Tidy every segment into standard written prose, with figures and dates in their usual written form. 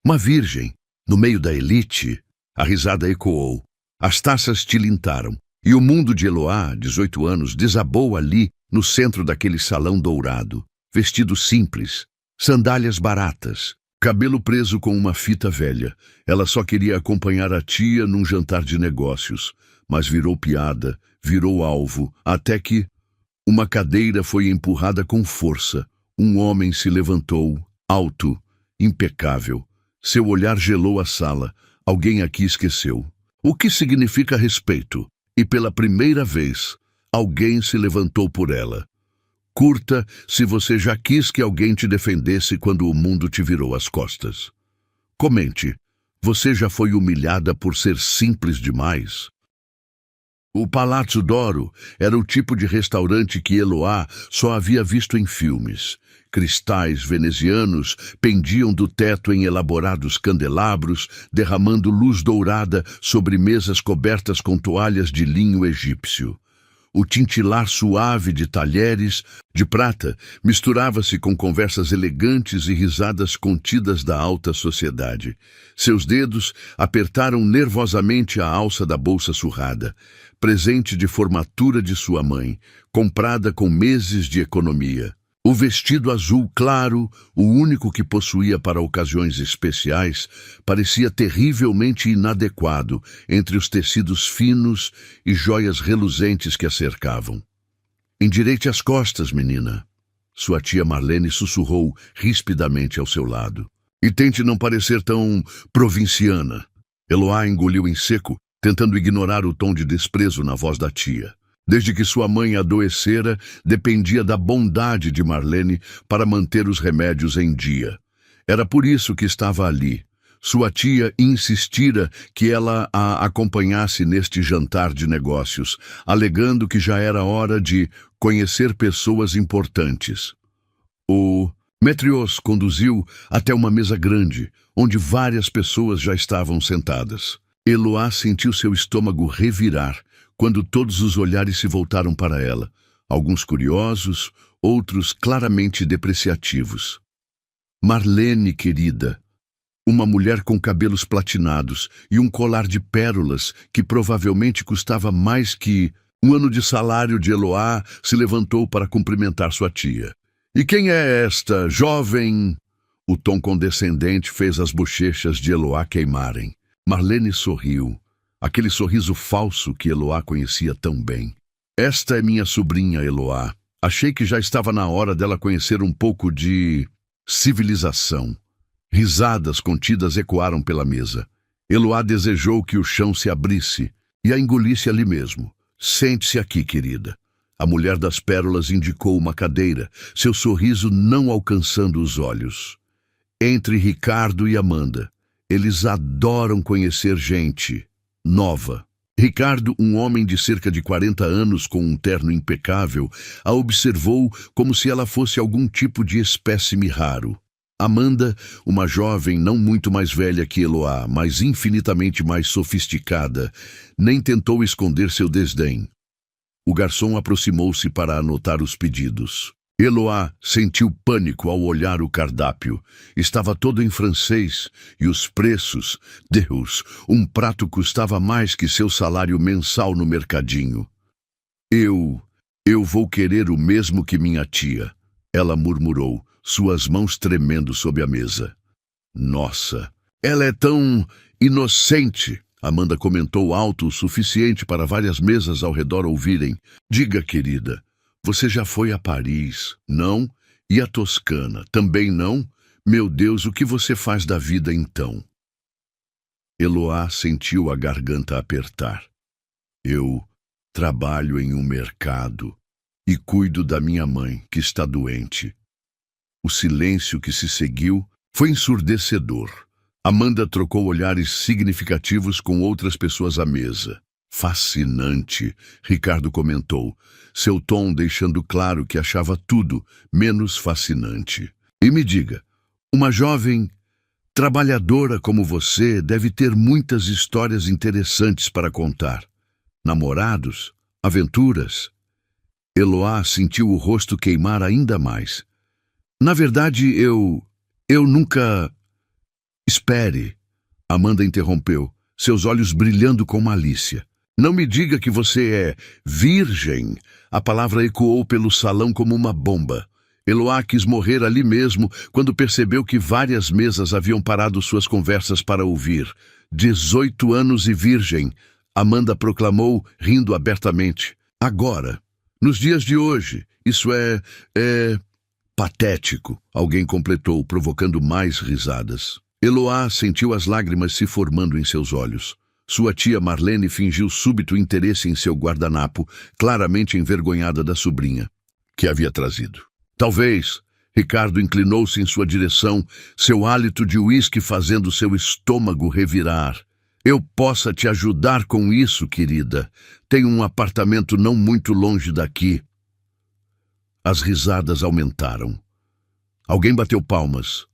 Uma virgem, no meio da elite. A risada ecoou. As taças tilintaram. E o mundo de Eloá, 18 anos, desabou ali, no centro daquele salão dourado. Vestido simples, sandálias baratas, cabelo preso com uma fita velha. Ela só queria acompanhar a tia num jantar de negócios. Mas virou piada, virou alvo, até que uma cadeira foi empurrada com força. Um homem se levantou, alto, impecável. Seu olhar gelou a sala. Alguém aqui esqueceu. O que significa respeito? E pela primeira vez, alguém se levantou por ela. Curta se você já quis que alguém te defendesse quando o mundo te virou as costas. Comente, você já foi humilhada por ser simples demais? O Palazzo d'Oro era o tipo de restaurante que Eloá só havia visto em filmes. Cristais venezianos pendiam do teto em elaborados candelabros, derramando luz dourada sobre mesas cobertas com toalhas de linho egípcio. O tintilar suave de talheres de prata misturava-se com conversas elegantes e risadas contidas da alta sociedade. Seus dedos apertaram nervosamente a alça da bolsa surrada, presente de formatura de sua mãe, comprada com meses de economia. O vestido azul claro, o único que possuía para ocasiões especiais, parecia terrivelmente inadequado entre os tecidos finos e joias reluzentes que a cercavam. Endireite as costas, menina. Sua tia Marlene sussurrou rispidamente ao seu lado. E tente não parecer tão provinciana. Eloá engoliu em seco, tentando ignorar o tom de desprezo na voz da tia. Desde que sua mãe adoecera, dependia da bondade de Marlene para manter os remédios em dia. Era por isso que estava ali. Sua tia insistira que ela a acompanhasse neste jantar de negócios, alegando que já era hora de conhecer pessoas importantes. O Metrios conduziu até uma mesa grande, onde várias pessoas já estavam sentadas. Eloá sentiu seu estômago revirar quando todos os olhares se voltaram para ela, alguns curiosos, outros claramente depreciativos. Marlene, querida, uma mulher com cabelos platinados e um colar de pérolas que provavelmente custava mais que um ano de salário de Eloá, se levantou para cumprimentar sua tia. E quem é esta jovem? O tom condescendente fez as bochechas de Eloá queimarem. Marlene sorriu. Aquele sorriso falso que Eloá conhecia tão bem. Esta é minha sobrinha, Eloá. Achei que já estava na hora dela conhecer um pouco de civilização. Risadas contidas ecoaram pela mesa. Eloá desejou que o chão se abrisse e a engolisse ali mesmo. Sente-se aqui, querida. A mulher das pérolas indicou uma cadeira, seu sorriso não alcançando os olhos. Entre Ricardo e Amanda. Eles adoram conhecer gente nova. Ricardo, um homem de cerca de 40 anos com um terno impecável, a observou como se ela fosse algum tipo de espécime raro. Amanda, uma jovem não muito mais velha que Eloá, mas infinitamente mais sofisticada, nem tentou esconder seu desdém. O garçom aproximou-se para anotar os pedidos. Eloá sentiu pânico ao olhar o cardápio. Estava todo em francês e os preços... Deus, um prato custava mais que seu salário mensal no mercadinho. Eu vou querer o mesmo que minha tia, ela murmurou, suas mãos tremendo sob a mesa. Nossa, ela é tão inocente, Amanda comentou alto o suficiente para várias mesas ao redor ouvirem. Diga, querida. Você já foi a Paris, não? E a Toscana, também não? Meu Deus, o que você faz da vida então? Eloá sentiu a garganta apertar. Eu trabalho em um mercado e cuido da minha mãe, que está doente. O silêncio que se seguiu foi ensurdecedor. Amanda trocou olhares significativos com outras pessoas à mesa. Fascinante, Ricardo comentou, seu tom deixando claro que achava tudo menos fascinante. E me diga, uma jovem trabalhadora como você deve ter muitas histórias interessantes para contar. Namorados? Aventuras? Eloá sentiu o rosto queimar ainda mais. Na verdade, eu nunca... Espere, Amanda interrompeu, seus olhos brilhando com malícia. Não me diga que você é virgem. A palavra ecoou pelo salão como uma bomba. Eloá quis morrer ali mesmo quando percebeu que várias mesas haviam parado suas conversas para ouvir. 18 anos e virgem, Amanda proclamou, rindo abertamente. Agora, nos dias de hoje, isso é patético, alguém completou, provocando mais risadas. Eloá sentiu as lágrimas se formando em seus olhos. Sua tia Marlene fingiu súbito interesse em seu guardanapo, claramente envergonhada da sobrinha, que havia trazido. Talvez, Ricardo inclinou-se em sua direção, seu hálito de uísque fazendo seu estômago revirar. Eu possa te ajudar com isso, querida. Tenho um apartamento não muito longe daqui. As risadas aumentaram. Alguém bateu palmas.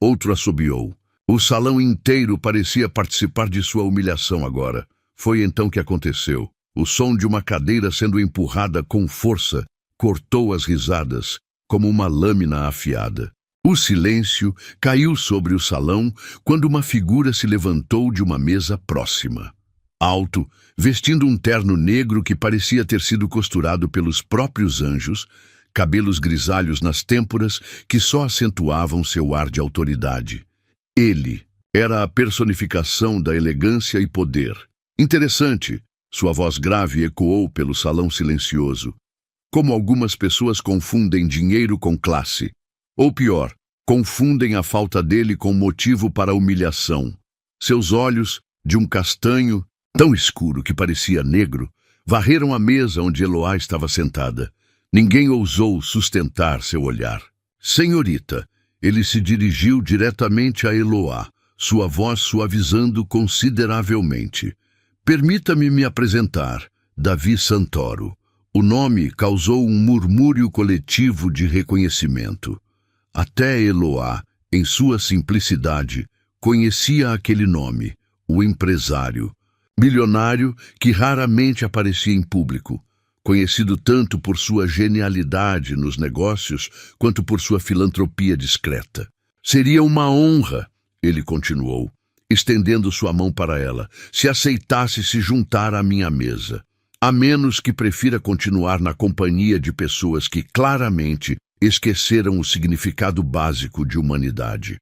Outro assobiou. O salão inteiro parecia participar de sua humilhação agora. Foi então que aconteceu. O som de uma cadeira sendo empurrada com força cortou as risadas, como uma lâmina afiada. O silêncio caiu sobre o salão quando uma figura se levantou de uma mesa próxima. Alto, vestindo um terno negro que parecia ter sido costurado pelos próprios anjos, cabelos grisalhos nas têmporas que só acentuavam seu ar de autoridade. Ele era a personificação da elegância e poder. Interessante, sua voz grave ecoou pelo salão silencioso. Como algumas pessoas confundem dinheiro com classe. Ou pior, confundem a falta dele com motivo para humilhação. Seus olhos, de um castanho tão escuro que parecia negro, varreram a mesa onde Eloá estava sentada. Ninguém ousou sustentar seu olhar. Senhorita, ele se dirigiu diretamente a Eloá, sua voz suavizando consideravelmente. Permita-me me apresentar, Davi Santoro. O nome causou um murmúrio coletivo de reconhecimento. Até Eloá, em sua simplicidade, conhecia aquele nome, o empresário. Milionário que raramente aparecia em público, conhecido tanto por sua genialidade nos negócios quanto por sua filantropia discreta. Seria uma honra, ele continuou, estendendo sua mão para ela, se aceitasse se juntar à minha mesa. A menos que prefira continuar na companhia de pessoas que claramente esqueceram o significado básico de humanidade.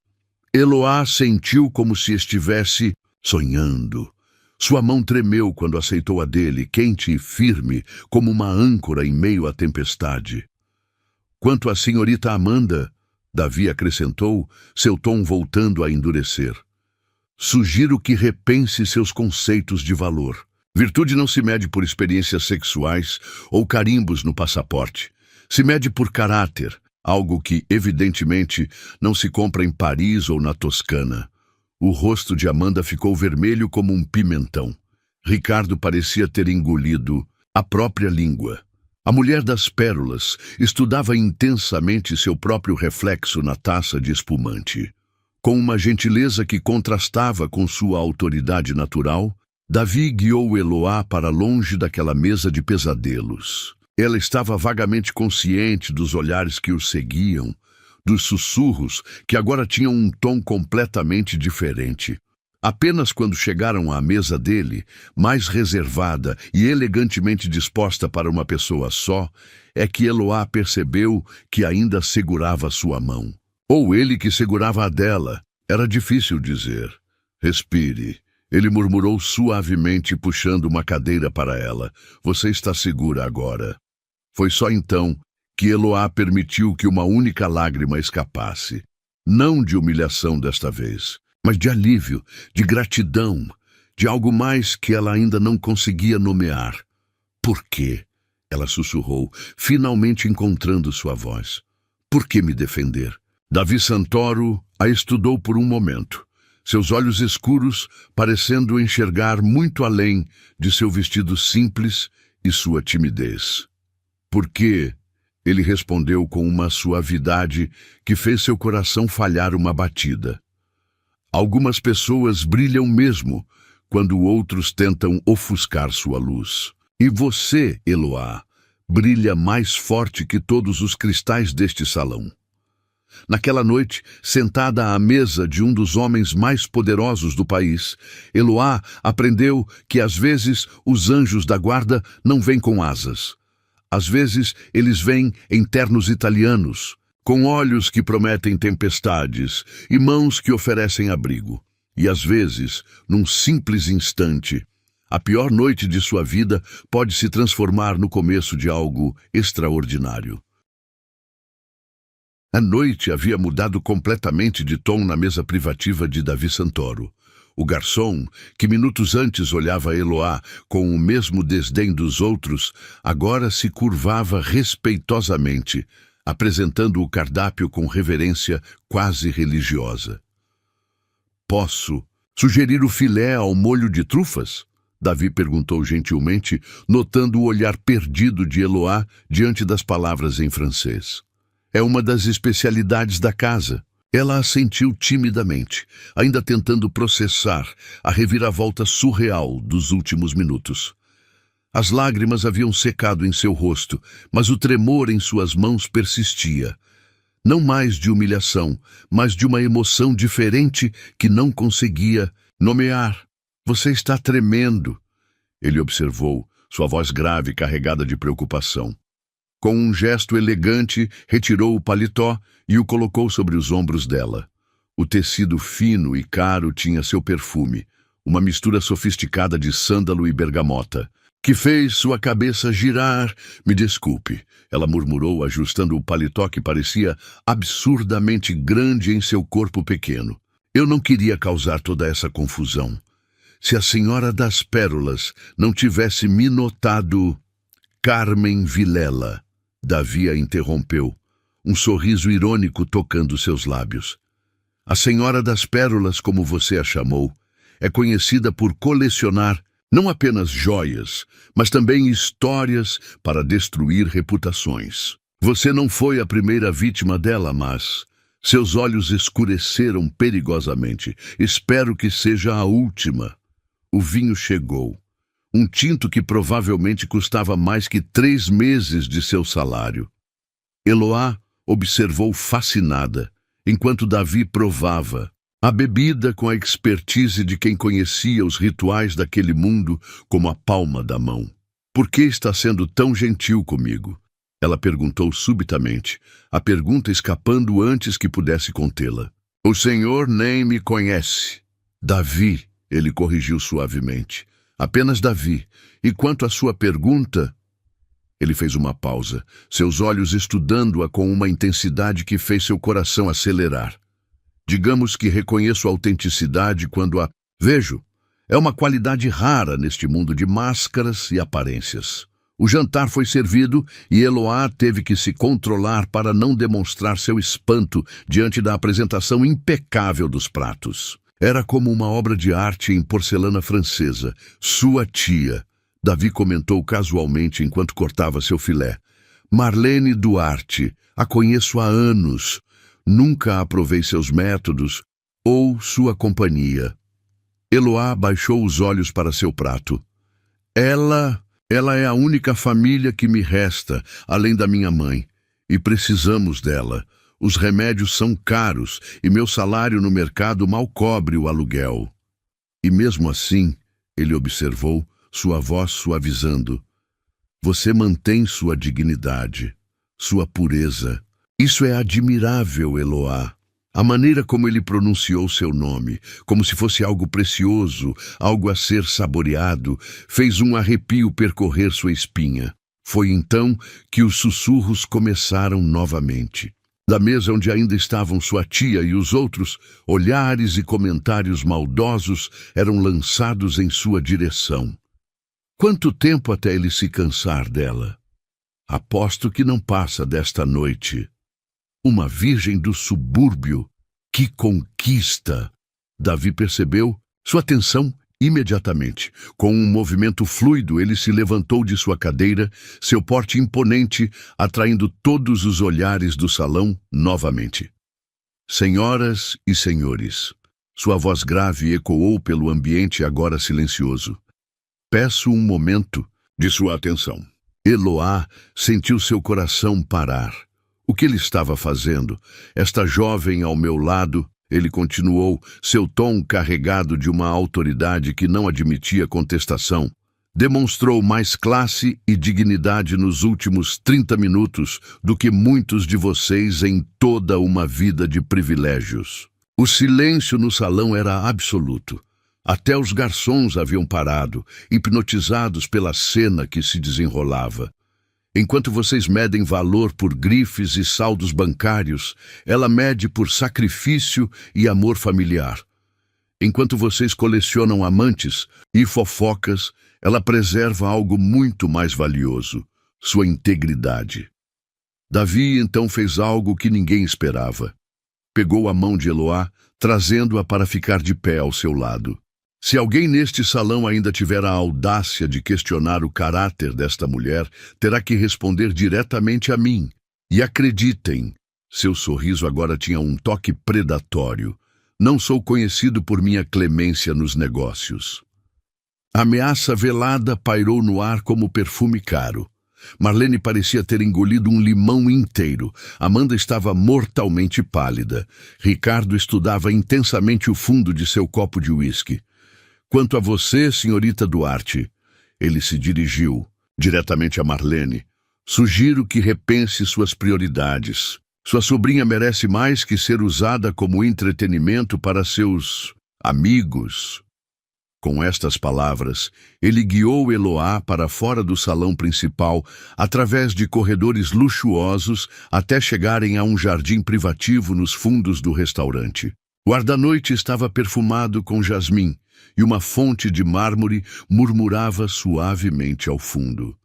Eloá sentiu como se estivesse sonhando. Sua mão tremeu quando aceitou a dele, quente e firme, como uma âncora em meio à tempestade. Quanto à senhorita Amanda, Davi acrescentou, seu tom voltando a endurecer. Sugiro que repense seus conceitos de valor. Virtude não se mede por experiências sexuais ou carimbos no passaporte. Se mede por caráter, algo que, evidentemente, não se compra em Paris ou na Toscana. O rosto de Amanda ficou vermelho como um pimentão. Ricardo parecia ter engolido a própria língua. A mulher das pérolas estudava intensamente seu próprio reflexo na taça de espumante. Com uma gentileza que contrastava com sua autoridade natural, Davi guiou Eloá para longe daquela mesa de pesadelos. Ela estava vagamente consciente dos olhares que os seguiam, dos sussurros que agora tinham um tom completamente diferente. Apenas quando chegaram à mesa dele, mais reservada e elegantemente disposta para uma pessoa só, é que Eloá percebeu que ainda segurava sua mão. Ou ele que segurava a dela. Era difícil dizer. Respire. Ele murmurou suavemente, puxando uma cadeira para ela. Você está segura agora. Foi só então que Eloá permitiu que uma única lágrima escapasse. Não de humilhação desta vez, mas de alívio, de gratidão, de algo mais que ela ainda não conseguia nomear. Por quê? Ela sussurrou, finalmente encontrando sua voz. Por que me defender? Davi Santoro a estudou por um momento. Seus olhos escuros parecendo enxergar muito além de seu vestido simples e sua timidez. Por quê? Ele respondeu com uma suavidade que fez seu coração falhar uma batida. Algumas pessoas brilham mesmo quando outros tentam ofuscar sua luz. E você, Eloá, brilha mais forte que todos os cristais deste salão. Naquela noite, sentada à mesa de um dos homens mais poderosos do país, Eloá aprendeu que às vezes os anjos da guarda não vêm com asas. Às vezes eles vêm em ternos italianos, com olhos que prometem tempestades e mãos que oferecem abrigo. E às vezes, num simples instante, a pior noite de sua vida pode se transformar no começo de algo extraordinário. A noite havia mudado completamente de tom na mesa privativa de Davi Santoro. O garçom, que minutos antes olhava Eloá com o mesmo desdém dos outros, agora se curvava respeitosamente, apresentando o cardápio com reverência quase religiosa. "Posso sugerir o filé ao molho de trufas?" Davi perguntou gentilmente, notando o olhar perdido de Eloá diante das palavras em francês. "É uma das especialidades da casa." Ela assentiu timidamente, ainda tentando processar a reviravolta surreal dos últimos minutos. As lágrimas haviam secado em seu rosto, mas o tremor em suas mãos persistia. Não mais de humilhação, mas de uma emoção diferente que não conseguia nomear. "Você está tremendo", ele observou, sua voz grave carregada de preocupação. Com um gesto elegante, retirou o paletó e o colocou sobre os ombros dela. O tecido fino e caro tinha seu perfume, uma mistura sofisticada de sândalo e bergamota, que fez sua cabeça girar. "Me desculpe", ela murmurou, ajustando o paletó que parecia absurdamente grande em seu corpo pequeno. "Eu não queria causar toda essa confusão. Se a Senhora das Pérolas não tivesse me notado..." "Carmen Vilela", Davi a interrompeu, um sorriso irônico tocando seus lábios. "A Senhora das Pérolas, como você a chamou, é conhecida por colecionar não apenas joias, mas também histórias para destruir reputações. Você não foi a primeira vítima dela, mas seus olhos escureceram perigosamente. Espero que seja a última." O vinho chegou. Um tinto que provavelmente custava mais que 3 meses de seu salário. Eloá observou fascinada, enquanto Davi provava a bebida com a expertise de quem conhecia os rituais daquele mundo como a palma da mão. "Por que está sendo tão gentil comigo?" ela perguntou subitamente, a pergunta escapando antes que pudesse contê-la. "O senhor nem me conhece." "Davi", ele corrigiu suavemente. "Apenas Davi. E quanto à sua pergunta..." Ele fez uma pausa, seus olhos estudando-a com uma intensidade que fez seu coração acelerar. "Digamos que reconheço a autenticidade quando a vejo. É uma qualidade rara neste mundo de máscaras e aparências." O jantar foi servido e Eloá teve que se controlar para não demonstrar seu espanto diante da apresentação impecável dos pratos. Era como uma obra de arte em porcelana francesa. "Sua tia", Davi comentou casualmente enquanto cortava seu filé. "Marlene Duarte. A conheço há anos. Nunca aprovei seus métodos ou sua companhia." Eloá baixou os olhos para seu prato. Ela é a única família que me resta, além da minha mãe, e precisamos dela. Os remédios são caros e meu salário no mercado mal cobre o aluguel." "E mesmo assim", ele observou, sua voz suavizando, "você mantém sua dignidade, sua pureza. Isso é admirável, Eloá." A maneira como ele pronunciou seu nome, como se fosse algo precioso, algo a ser saboreado, fez um arrepio percorrer sua espinha. Foi então que os sussurros começaram novamente. Da mesa onde ainda estavam sua tia e os outros, olhares e comentários maldosos eram lançados em sua direção. Quanto tempo até ele se cansar dela? Aposto que não passa desta noite. Uma virgem do subúrbio? Que conquista! Davi percebeu sua atenção imediatamente. Com um movimento fluido, ele se levantou de sua cadeira, seu porte imponente, atraindo todos os olhares do salão novamente. "Senhoras e senhores", sua voz grave ecoou pelo ambiente agora silencioso. "Peço um momento de sua atenção." Eloá sentiu seu coração parar. O que ele estava fazendo? Esta jovem ao meu lado, ele continuou, seu tom carregado de uma autoridade que não admitia contestação. Demonstrou mais classe e dignidade nos últimos 30 minutos do que muitos de vocês em toda uma vida de privilégios. O silêncio no salão era absoluto. Até os garçons haviam parado, hipnotizados pela cena que se desenrolava. Enquanto vocês medem valor por grifes e saldos bancários, ela mede por sacrifício e amor familiar. Enquanto vocês colecionam amantes e fofocas, ela preserva algo muito mais valioso, sua integridade. Davi então fez algo que ninguém esperava. Pegou a mão de Eloá, trazendo-a para ficar de pé ao seu lado. Se alguém neste salão ainda tiver a audácia de questionar o caráter desta mulher, terá que responder diretamente a mim. E acreditem, seu sorriso agora tinha um toque predatório. Não sou conhecido por minha clemência nos negócios. A ameaça velada pairou no ar como perfume caro. Marlene parecia ter engolido um limão inteiro. Amanda estava mortalmente pálida. Ricardo estudava intensamente o fundo de seu copo de uísque. Quanto a você, senhorita Duarte, ele se dirigiu diretamente a Marlene. Sugiro que repense suas prioridades. Sua sobrinha merece mais que ser usada como entretenimento para seus amigos. Com estas palavras, ele guiou Eloá para fora do salão principal, através de corredores luxuosos, até chegarem a um jardim privativo nos fundos do restaurante. O ar da noite estava perfumado com jasmim, e uma fonte de mármore murmurava suavemente ao fundo.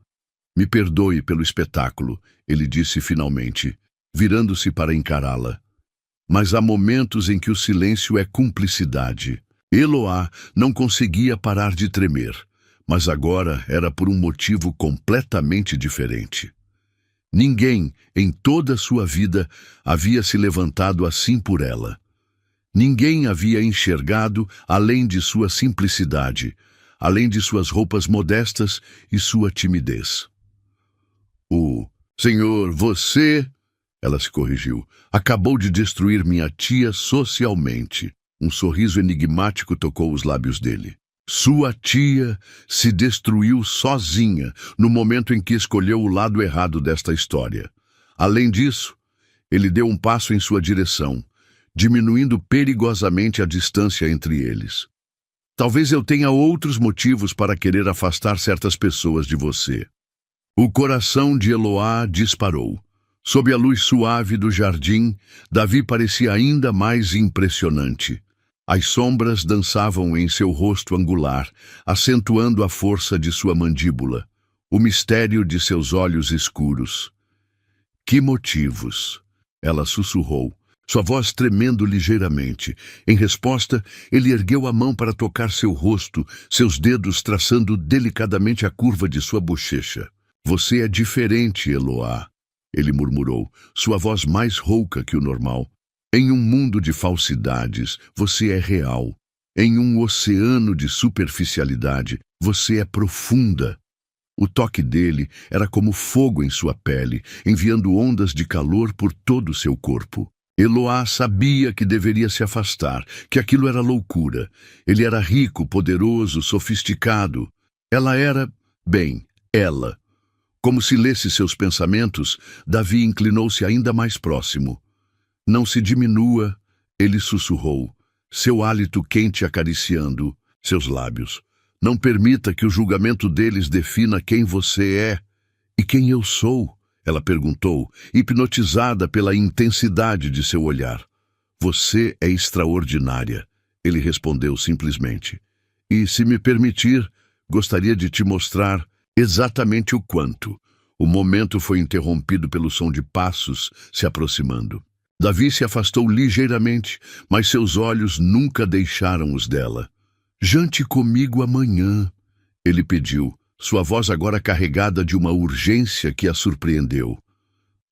Me perdoe pelo espetáculo, ele disse finalmente, virando-se para encará-la. Mas há momentos em que o silêncio é cumplicidade. Eloá não conseguia parar de tremer, mas agora era por um motivo completamente diferente. Ninguém, em toda a sua vida, havia se levantado assim por ela. Ninguém havia enxergado além de sua simplicidade, além de suas roupas modestas e sua timidez. Senhor, você... Ela se corrigiu. Acabou de destruir minha tia socialmente. Um sorriso enigmático tocou os lábios dele. Sua tia se destruiu sozinha no momento em que escolheu o lado errado desta história. Além disso, ele deu um passo em sua direção, diminuindo perigosamente a distância entre eles. Talvez eu tenha outros motivos para querer afastar certas pessoas de você. O coração de Eloá disparou. Sob a luz suave do jardim, Davi parecia ainda mais impressionante. As sombras dançavam em seu rosto angular, acentuando a força de sua mandíbula, o mistério de seus olhos escuros. Que motivos? Ela sussurrou, sua voz tremendo ligeiramente. Em resposta, ele ergueu a mão para tocar seu rosto, seus dedos traçando delicadamente a curva de sua bochecha. Você é diferente, Eloá. Ele murmurou, sua voz mais rouca que o normal. Em um mundo de falsidades, você é real. Em um oceano de superficialidade, você é profunda. O toque dele era como fogo em sua pele, enviando ondas de calor por todo o seu corpo. Eloá sabia que deveria se afastar, que aquilo era loucura. Ele era rico, poderoso, sofisticado. Ela era, ela. Como se lesse seus pensamentos, Davi inclinou-se ainda mais próximo. Não se diminua, ele sussurrou, seu hálito quente acariciando seus lábios. Não permita que o julgamento deles defina quem você é. E quem eu sou? Ela perguntou, hipnotizada pela intensidade de seu olhar. Você é extraordinária, ele respondeu simplesmente. E, se me permitir, gostaria de te mostrar exatamente o quanto. O momento foi interrompido pelo som de passos se aproximando. Davi se afastou ligeiramente, mas seus olhos nunca deixaram os dela. Jante comigo amanhã, ele pediu, sua voz agora carregada de uma urgência que a surpreendeu.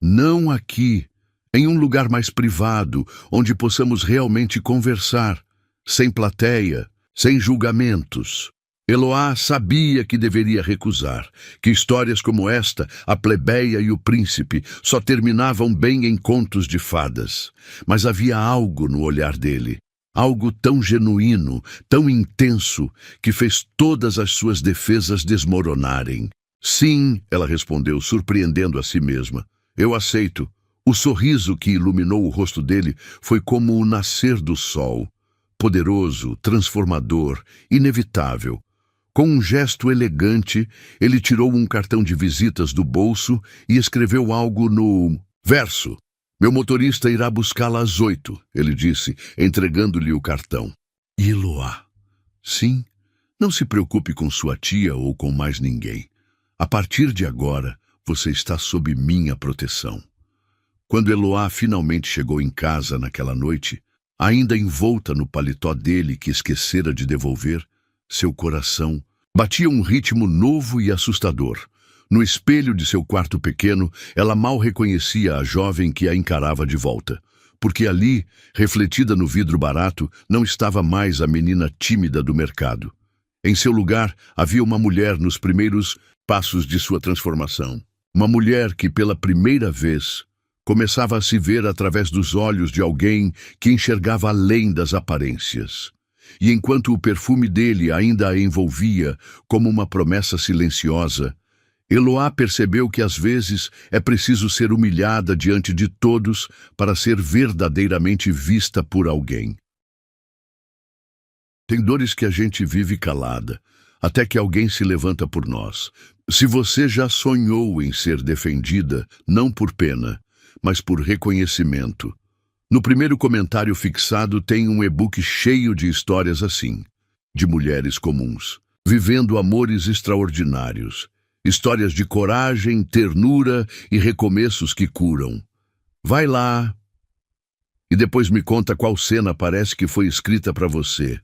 Não aqui, em um lugar mais privado, onde possamos realmente conversar, sem plateia, sem julgamentos. Eloá sabia que deveria recusar, que histórias como esta, a plebeia e o príncipe, só terminavam bem em contos de fadas. Mas havia algo no olhar dele, algo tão genuíno, tão intenso, que fez todas as suas defesas desmoronarem. Sim, ela respondeu, surpreendendo a si mesma. Eu aceito. O sorriso que iluminou o rosto dele foi como o nascer do sol. Poderoso, transformador, inevitável. Com um gesto elegante, ele tirou um cartão de visitas do bolso e escreveu algo no verso. Meu motorista irá buscá-la às 8, ele disse, entregando-lhe o cartão. E Eloá? Sim, não se preocupe com sua tia ou com mais ninguém. A partir de agora, você está sob minha proteção. Quando Eloá finalmente chegou em casa naquela noite, ainda envolta no paletó dele que esquecera de devolver, seu coração batia um ritmo novo e assustador. No espelho de seu quarto pequeno, ela mal reconhecia a jovem que a encarava de volta, porque ali, refletida no vidro barato, não estava mais a menina tímida do mercado. Em seu lugar, havia uma mulher nos primeiros passos de sua transformação. Uma mulher que, pela primeira vez, começava a se ver através dos olhos de alguém que enxergava além das aparências. E enquanto o perfume dele ainda a envolvia como uma promessa silenciosa, Eloá percebeu que às vezes é preciso ser humilhada diante de todos para ser verdadeiramente vista por alguém. Tem dores que a gente vive calada, até que alguém se levanta por nós. Se você já sonhou em ser defendida, não por pena, mas por reconhecimento. No primeiro comentário fixado tem um e-book cheio de histórias assim, de mulheres comuns, vivendo amores extraordinários, histórias de coragem, ternura e recomeços que curam. Vai lá e depois me conta qual cena parece que foi escrita para você.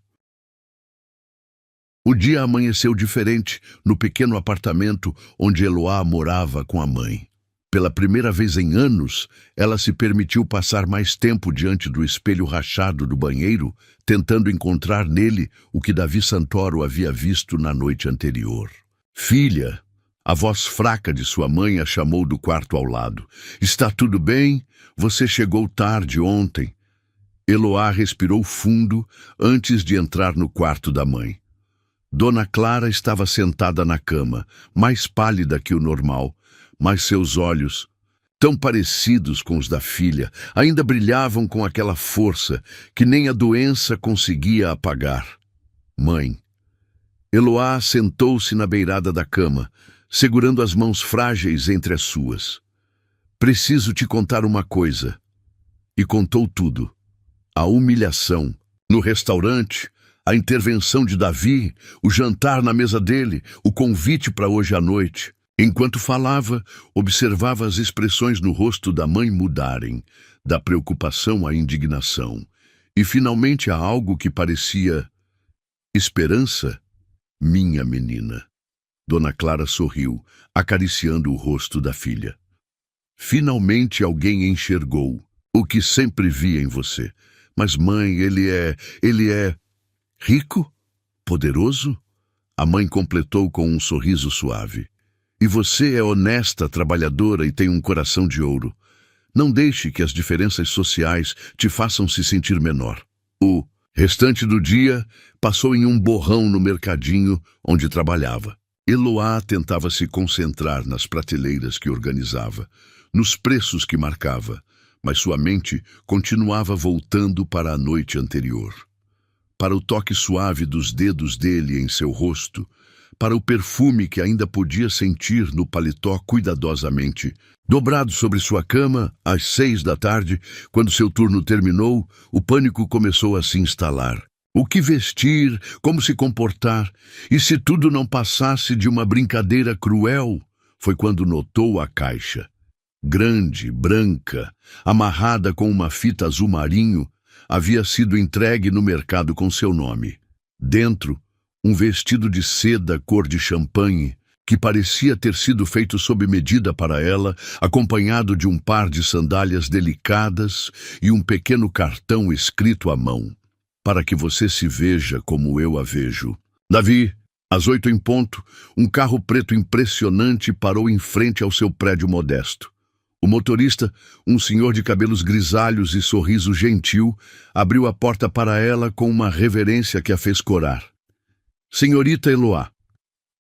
O dia amanheceu diferente no pequeno apartamento onde Eloá morava com a mãe. Pela primeira vez em anos, ela se permitiu passar mais tempo diante do espelho rachado do banheiro, tentando encontrar nele o que Davi Santoro havia visto na noite anterior. Filha, a voz fraca de sua mãe a chamou do quarto ao lado. Está tudo bem? Você chegou tarde ontem. Eloá respirou fundo antes de entrar no quarto da mãe. Dona Clara estava sentada na cama, mais pálida que o normal, mas seus olhos, tão parecidos com os da filha, ainda brilhavam com aquela força que nem a doença conseguia apagar. Mãe. Eloá sentou-se na beirada da cama, segurando as mãos frágeis entre as suas. Preciso te contar uma coisa. E contou tudo. A humilhação, no restaurante, a intervenção de Davi, o jantar na mesa dele, o convite para hoje à noite. Enquanto falava, observava as expressões no rosto da mãe mudarem, da preocupação à indignação, e finalmente a algo que parecia esperança. Minha menina. Dona Clara sorriu, acariciando o rosto da filha. Finalmente alguém enxergou o que sempre via em você. Mas mãe, ele é rico? Poderoso? A mãe completou com um sorriso suave. E você é honesta, trabalhadora e tem um coração de ouro. Não deixe que as diferenças sociais te façam se sentir menor. O restante do dia passou em um borrão no mercadinho onde trabalhava. Eloá tentava se concentrar nas prateleiras que organizava, nos preços que marcava, mas sua mente continuava voltando para a noite anterior. Para o toque suave dos dedos dele em seu rosto, para o perfume que ainda podia sentir no paletó cuidadosamente. Dobrado sobre sua cama, às 6 da tarde, quando seu turno terminou, o pânico começou a se instalar. O que vestir, como se comportar, e se tudo não passasse de uma brincadeira cruel, foi quando notou a caixa. Grande, branca, amarrada com uma fita azul marinho, havia sido entregue no mercado com seu nome. Dentro, um vestido de seda cor de champanhe, que parecia ter sido feito sob medida para ela, acompanhado de um par de sandálias delicadas e um pequeno cartão escrito à mão. Para que você se veja como eu a vejo. Davi, Às 8 em ponto, um carro preto impressionante parou em frente ao seu prédio modesto. O motorista, um senhor de cabelos grisalhos e sorriso gentil, abriu a porta para ela com uma reverência que a fez corar. Senhorita Eloá.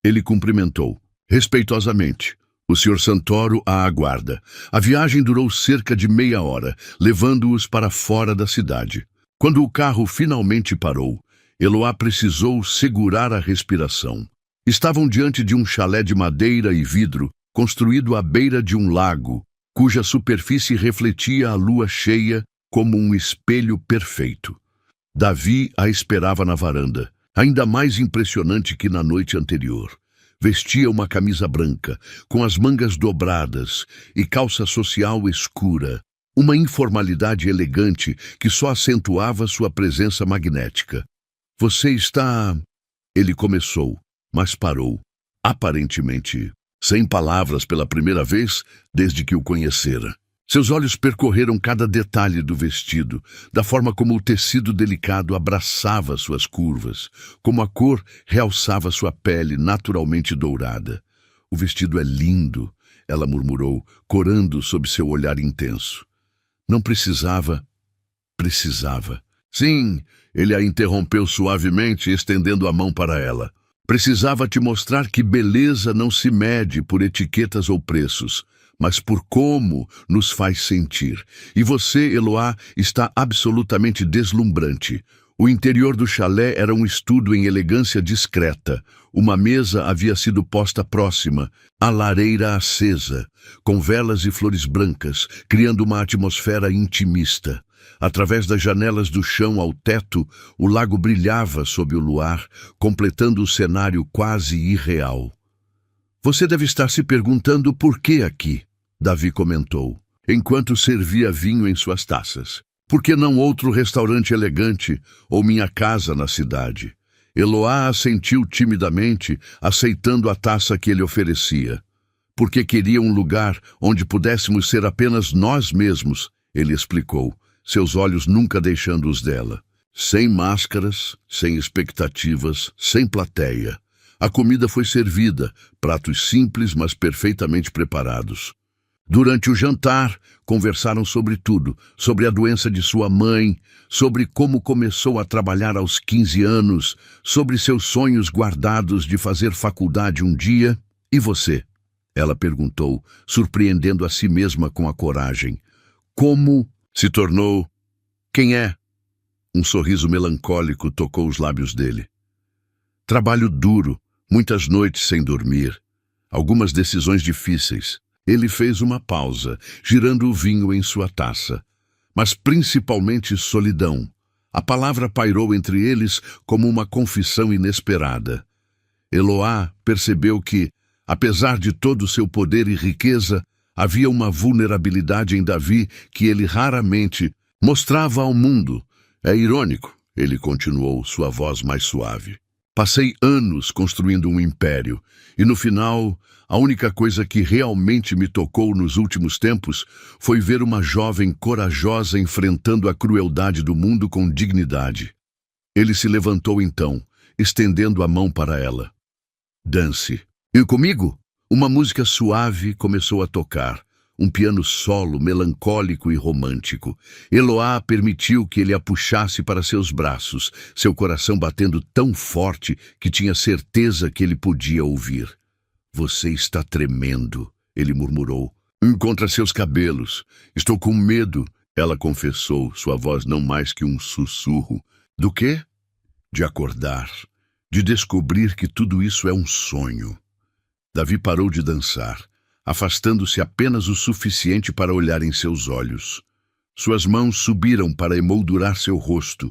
Ele cumprimentou, respeitosamente. O Sr. Santoro a aguarda. A viagem durou cerca de meia hora, levando-os para fora da cidade. Quando o carro finalmente parou, Eloá precisou segurar a respiração. Estavam diante de um chalé de madeira e vidro, construído à beira de um lago, cuja superfície refletia a lua cheia como um espelho perfeito. Davi a esperava na varanda, ainda mais impressionante que na noite anterior. Vestia uma camisa branca, com as mangas dobradas e calça social escura, uma informalidade elegante que só acentuava sua presença magnética. Você está... Ele começou, mas parou, aparentemente, sem palavras pela primeira vez desde que o conhecera. Seus olhos percorreram cada detalhe do vestido, da forma como o tecido delicado abraçava suas curvas, como a cor realçava sua pele naturalmente dourada. O vestido é lindo, ela murmurou, corando sob seu olhar intenso. Não precisava. Precisava. Sim, ele a interrompeu suavemente, estendendo a mão para ela. Precisava te mostrar que beleza não se mede por etiquetas ou preços, mas por como nos faz sentir. E você, Eloá, está absolutamente deslumbrante. O interior do chalé era um estudo em elegância discreta. Uma mesa havia sido posta próxima, a lareira acesa, com velas e flores brancas, criando uma atmosfera intimista. Através das janelas do chão ao teto, o lago brilhava sob o luar, completando o cenário quase irreal. Você deve estar se perguntando por que aqui, Davi comentou, enquanto servia vinho em suas taças. Por que não outro restaurante elegante ou minha casa na cidade? Eloá assentiu timidamente, aceitando a taça que ele oferecia. Porque queria um lugar onde pudéssemos ser apenas nós mesmos, ele explicou, seus olhos nunca deixando os dela. Sem máscaras, sem expectativas, sem plateia. A comida foi servida, pratos simples, mas perfeitamente preparados. Durante o jantar, conversaram sobre tudo, sobre a doença de sua mãe, sobre como começou a trabalhar aos 15 anos, sobre seus sonhos guardados de fazer faculdade um dia. E você? Ela perguntou, surpreendendo a si mesma com a coragem. Como se tornou? Quem é? Um sorriso melancólico tocou os lábios dele. Trabalho duro, muitas noites sem dormir, algumas decisões difíceis. Ele fez uma pausa, girando o vinho em sua taça. Mas principalmente solidão. A palavra pairou entre eles como uma confissão inesperada. Eloá percebeu que, apesar de todo o seu poder e riqueza, havia uma vulnerabilidade em Davi que ele raramente mostrava ao mundo. É irônico, ele continuou, sua voz mais suave. Passei anos construindo um império, e no final, a única coisa que realmente me tocou nos últimos tempos foi ver uma jovem corajosa enfrentando a crueldade do mundo com dignidade. Ele se levantou então, estendendo a mão para ela. Dance. E comigo? Uma música suave começou a tocar, um piano solo melancólico e romântico. Eloá permitiu que ele a puxasse para seus braços, seu coração batendo tão forte que tinha certeza que ele podia ouvir. Você está tremendo, ele murmurou. Contra seus cabelos. Estou com medo, ela confessou, sua voz não mais que um sussurro. Do quê? De acordar, de descobrir que tudo isso é um sonho. Davi parou de dançar, afastando-se apenas o suficiente para olhar em seus olhos. Suas mãos subiram para emoldurar seu rosto,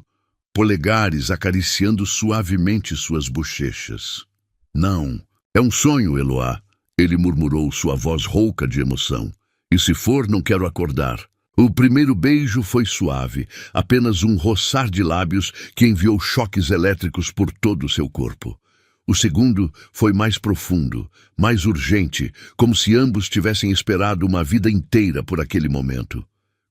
polegares acariciando suavemente suas bochechas. Não, é um sonho, Eloá, ele murmurou, sua voz rouca de emoção. E se for, não quero acordar. O primeiro beijo foi suave, apenas um roçar de lábios que enviou choques elétricos por todo o seu corpo. O segundo foi mais profundo, mais urgente, como se ambos tivessem esperado uma vida inteira por aquele momento.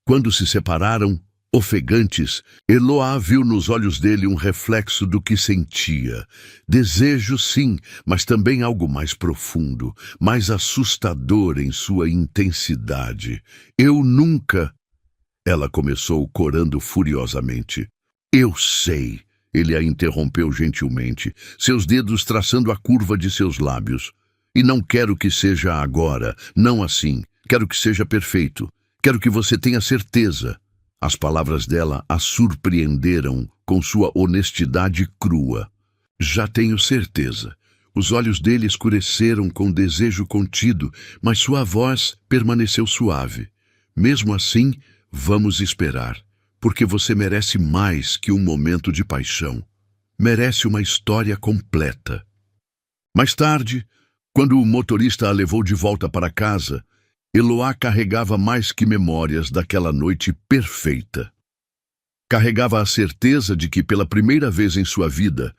Quando se separaram, ofegantes, Eloá viu nos olhos dele um reflexo do que sentia. Desejo, sim, mas também algo mais profundo, mais assustador em sua intensidade. Eu nunca... Ela começou corando furiosamente. Eu sei, ele a interrompeu gentilmente, seus dedos traçando a curva de seus lábios. E não quero que seja agora, não assim. Quero que seja perfeito. Quero que você tenha certeza. As palavras dela a surpreenderam com sua honestidade crua. Já tenho certeza. Os olhos dele escureceram com desejo contido, mas sua voz permaneceu suave. Mesmo assim, vamos esperar, porque você merece mais que um momento de paixão. Merece uma história completa. Mais tarde, quando o motorista a levou de volta para casa, Eloá carregava mais que memórias daquela noite perfeita. Carregava a certeza de que, pela primeira vez em sua vida,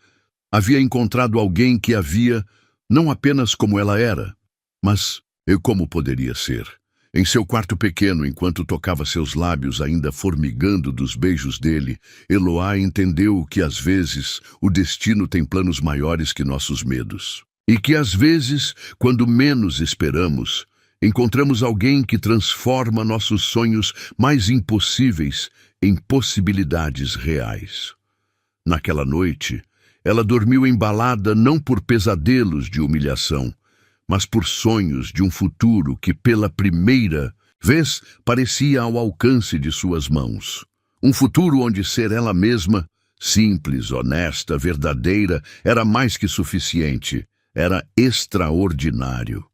havia encontrado alguém que a via não apenas como ela era, mas como poderia ser. Em seu quarto pequeno, enquanto tocava seus lábios ainda formigando dos beijos dele, Eloá entendeu que, às vezes, o destino tem planos maiores que nossos medos. E que, às vezes, quando menos esperamos, encontramos alguém que transforma nossos sonhos mais impossíveis em possibilidades reais. Naquela noite, ela dormiu embalada não por pesadelos de humilhação, mas por sonhos de um futuro que pela primeira vez parecia ao alcance de suas mãos. Um futuro onde ser ela mesma, simples, honesta, verdadeira, era mais que suficiente, era extraordinário.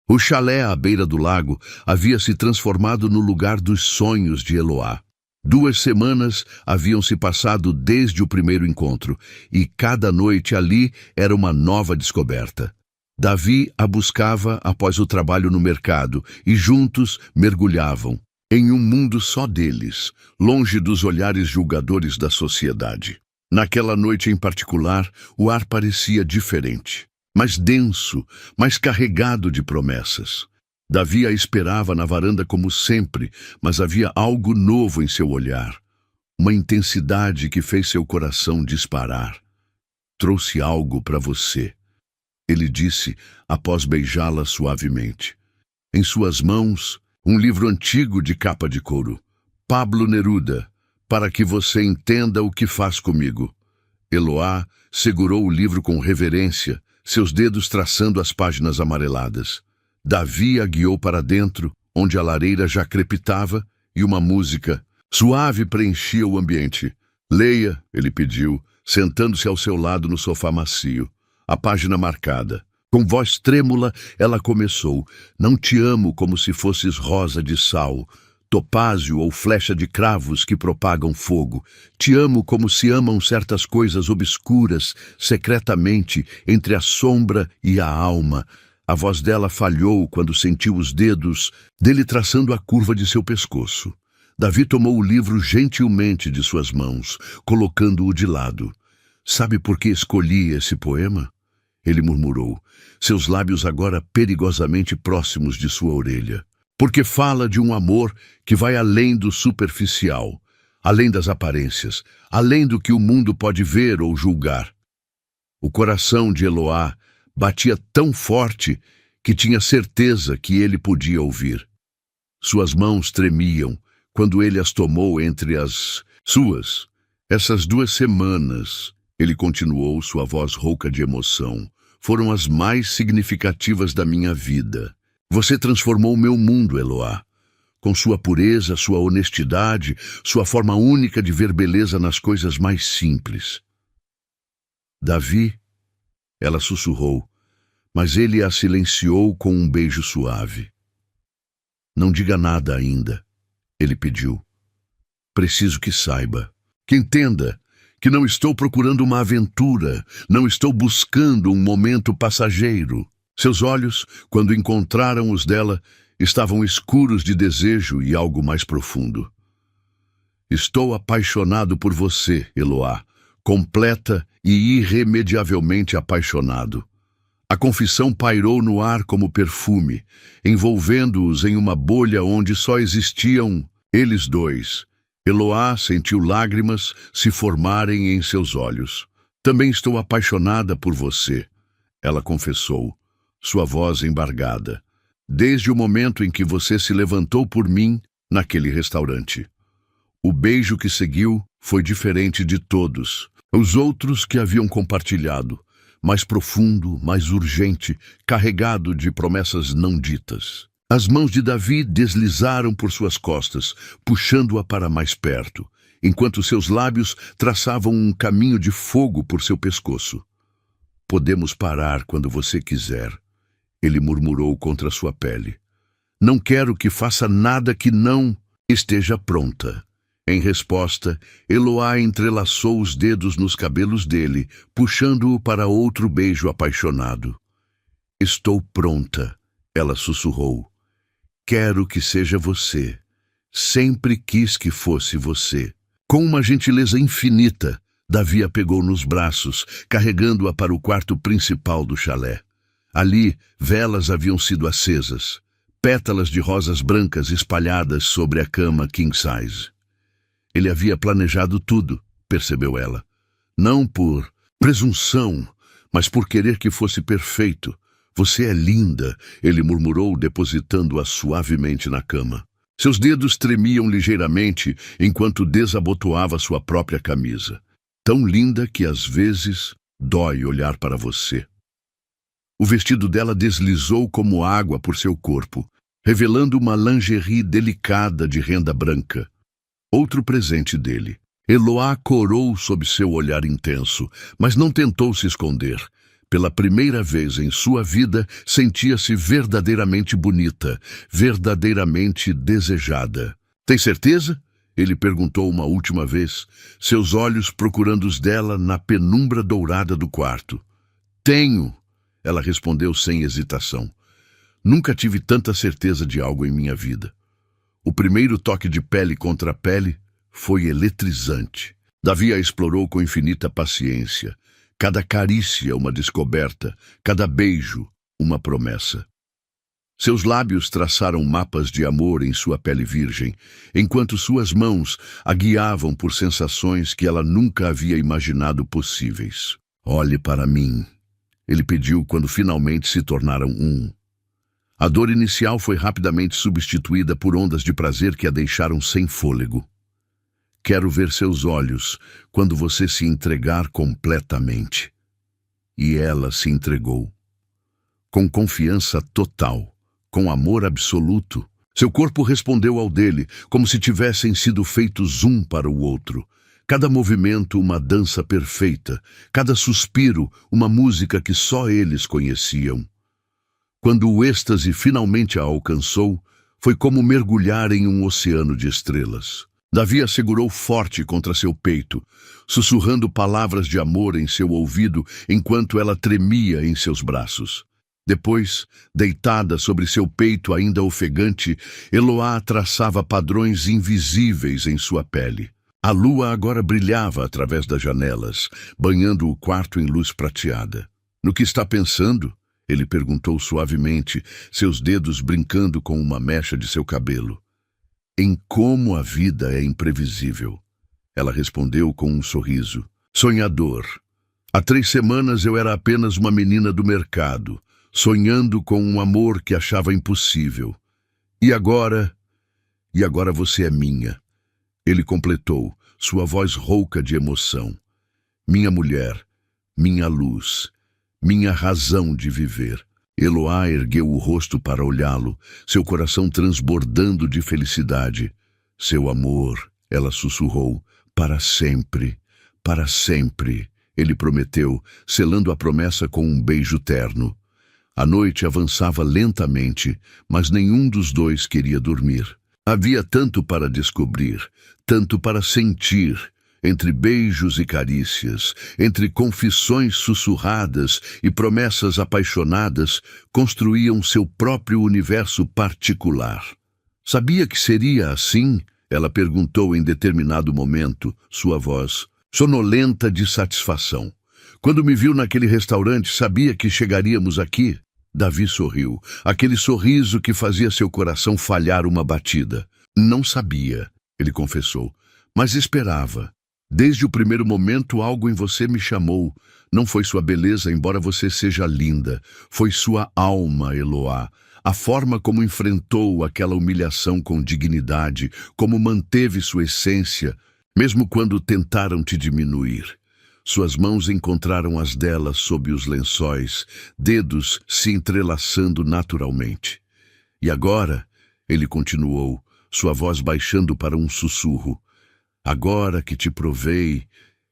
O chalé à beira do lago havia se transformado no lugar dos sonhos de Eloá. 2 semanas haviam se passado desde o primeiro encontro, e cada noite ali era uma nova descoberta. Davi a buscava após o trabalho no mercado, e juntos mergulhavam em um mundo só deles, longe dos olhares julgadores da sociedade. Naquela noite em particular, o ar parecia diferente. Mais denso, mais carregado de promessas. Davi a esperava na varanda como sempre, mas havia algo novo em seu olhar. Uma intensidade que fez seu coração disparar. Trouxe algo para você, ele disse após beijá-la suavemente. Em suas mãos, um livro antigo de capa de couro. Pablo Neruda, para que você entenda o que faz comigo. Eloá segurou o livro com reverência, seus dedos traçando as páginas amareladas. Davi a guiou para dentro, onde a lareira já crepitava e uma música suave preenchia o ambiente. Leia, ele pediu, sentando-se ao seu lado no sofá macio, a página marcada. Com voz trêmula, ela começou. Não te amo como se fosses rosa de sal, topázio ou flecha de cravos que propagam fogo. Te amo como se amam certas coisas obscuras, secretamente, entre a sombra e a alma. A voz dela falhou quando sentiu os dedos dele traçando a curva de seu pescoço. Davi tomou o livro gentilmente de suas mãos, colocando-o de lado. Sabe por que escolhi esse poema? Ele murmurou, seus lábios agora perigosamente próximos de sua orelha. Porque fala de um amor que vai além do superficial, além das aparências, além do que o mundo pode ver ou julgar. O coração de Eloá batia tão forte que tinha certeza que ele podia ouvir. Suas mãos tremiam quando ele as tomou entre as suas. Essas 2 semanas, ele continuou, sua voz rouca de emoção, foram as mais significativas da minha vida. Você transformou meu mundo, Eloá. Com sua pureza, sua honestidade, sua forma única de ver beleza nas coisas mais simples. Davi, ela sussurrou, mas ele a silenciou com um beijo suave. Não diga nada ainda, ele pediu. Preciso que saiba, que entenda, que não estou procurando uma aventura, não estou buscando um momento passageiro. Seus olhos, quando encontraram os dela, estavam escuros de desejo e algo mais profundo. Estou apaixonado por você, Eloá, completa e irremediavelmente apaixonado. A confissão pairou no ar como perfume, envolvendo-os em uma bolha onde só existiam Eles dois. Eloá sentiu lágrimas se formarem em seus olhos. Também estou apaixonada por você, ela confessou, sua voz embargada. Desde o momento em que você se levantou por mim naquele restaurante. O beijo que seguiu foi diferente de todos. Os outros que haviam compartilhado, mais profundo, mais urgente, carregado de promessas não ditas. As mãos de Davi deslizaram por suas costas, puxando-a para mais perto, enquanto seus lábios traçavam um caminho de fogo por seu pescoço. Podemos parar quando você quiser, ele murmurou contra sua pele. Não quero que faça nada que não esteja pronta. Em resposta, Eloá entrelaçou os dedos nos cabelos dele, puxando-o para outro beijo apaixonado. Estou pronta, ela sussurrou. Quero que seja você. Sempre quis que fosse você. Com uma gentileza infinita, Davi a pegou nos braços, carregando-a para o quarto principal do chalé. Ali, velas haviam sido acesas, pétalas de rosas brancas espalhadas sobre a cama king size. Ele havia planejado tudo, percebeu ela. Não por presunção, mas por querer que fosse perfeito. Você é linda, ele murmurou, depositando-a suavemente na cama. Seus dedos tremiam ligeiramente enquanto desabotoava sua própria camisa. Tão linda que às vezes dói olhar para você. O vestido dela deslizou como água por seu corpo, revelando uma lingerie delicada de renda branca. Outro presente dele. Eloá corou sob seu olhar intenso, mas não tentou se esconder. Pela primeira vez em sua vida, sentia-se verdadeiramente bonita, verdadeiramente desejada. Tem certeza? Ele perguntou uma última vez, seus olhos procurando os dela na penumbra dourada do quarto. Tenho, ela respondeu sem hesitação. Nunca tive tanta certeza de algo em minha vida. O primeiro toque de pele contra pele foi eletrizante. Davi a explorou com infinita paciência. Cada carícia uma descoberta, cada beijo uma promessa. Seus lábios traçaram mapas de amor em sua pele virgem, enquanto suas mãos a guiavam por sensações que ela nunca havia imaginado possíveis. Olhe para mim, ele pediu quando finalmente se tornaram um. A dor inicial foi rapidamente substituída por ondas de prazer que a deixaram sem fôlego. Quero ver seus olhos quando você se entregar completamente. E ela se entregou. Com confiança total, com amor absoluto, seu corpo respondeu ao dele, como se tivessem sido feitos um para o outro. Cada movimento uma dança perfeita, cada suspiro uma música que só eles conheciam. Quando o êxtase finalmente a alcançou, foi como mergulhar em um oceano de estrelas. Davi a segurou forte contra seu peito, sussurrando palavras de amor em seu ouvido enquanto ela tremia em seus braços. Depois, deitada sobre seu peito ainda ofegante, Eloá traçava padrões invisíveis em sua pele. A lua agora brilhava através das janelas, banhando o quarto em luz prateada. No que está pensando? Ele perguntou suavemente, seus dedos brincando com uma mecha de seu cabelo. Em como a vida é imprevisível. Ela respondeu com um sorriso. Sonhador. Há 3 semanas eu era apenas uma menina do mercado, sonhando com um amor que achava impossível. E agora você é minha. Ele completou, sua voz rouca de emoção. Minha mulher, minha luz, minha razão de viver. Eloá ergueu o rosto para olhá-lo, seu coração transbordando de felicidade. Seu amor, ela sussurrou, para sempre, ele prometeu, selando a promessa com um beijo terno. A noite avançava lentamente, mas nenhum dos dois queria dormir. Havia tanto para descobrir, tanto para sentir, entre beijos e carícias, entre confissões sussurradas e promessas apaixonadas, construíam seu próprio universo particular. Sabia que seria assim? Ela perguntou em determinado momento, sua voz sonolenta de satisfação. Quando me viu naquele restaurante, sabia que chegaríamos aqui? Davi sorriu, aquele sorriso que fazia seu coração falhar uma batida. Não sabia, ele confessou, mas esperava. Desde o primeiro momento algo em você me chamou. Não foi sua beleza, embora você seja linda. Foi sua alma, Eloá. A forma como enfrentou aquela humilhação com dignidade, como manteve sua essência, mesmo quando tentaram te diminuir. Suas mãos encontraram as delas sob os lençóis, dedos se entrelaçando naturalmente. E agora, ele continuou, sua voz baixando para um sussurro, agora que te provei,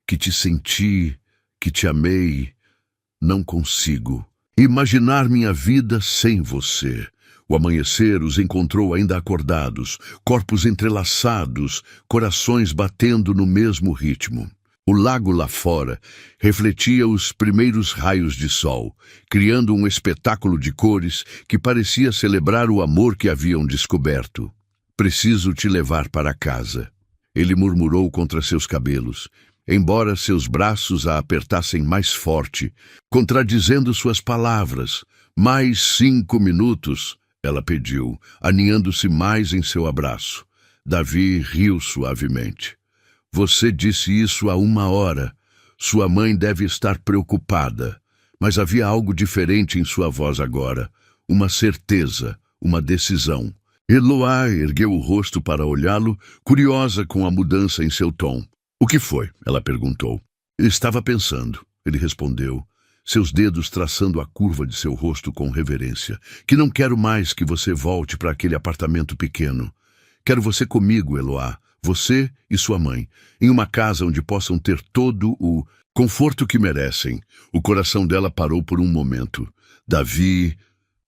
que te senti, que te amei, não consigo imaginar minha vida sem você. O amanhecer os encontrou ainda acordados, corpos entrelaçados, corações batendo no mesmo ritmo. O lago lá fora refletia os primeiros raios de sol, criando um espetáculo de cores que parecia celebrar o amor que haviam descoberto. Preciso te levar para casa. Ele murmurou contra seus cabelos, embora seus braços a apertassem mais forte, contradizendo suas palavras. Mais 5 minutos, ela pediu, aninhando-se mais em seu abraço. Davi riu suavemente. Você disse isso há 1 hora. Sua mãe deve estar preocupada. Mas havia algo diferente em sua voz agora. Uma certeza, uma decisão. Eloá ergueu o rosto para olhá-lo, curiosa com a mudança em seu tom. O que foi? Ela perguntou. Estava pensando, ele respondeu, seus dedos traçando a curva de seu rosto com reverência. Que não quero mais que você volte para aquele apartamento pequeno. Quero você comigo, Eloá. Você e sua mãe, em uma casa onde possam ter todo o conforto que merecem. O coração dela parou por um momento. Davi,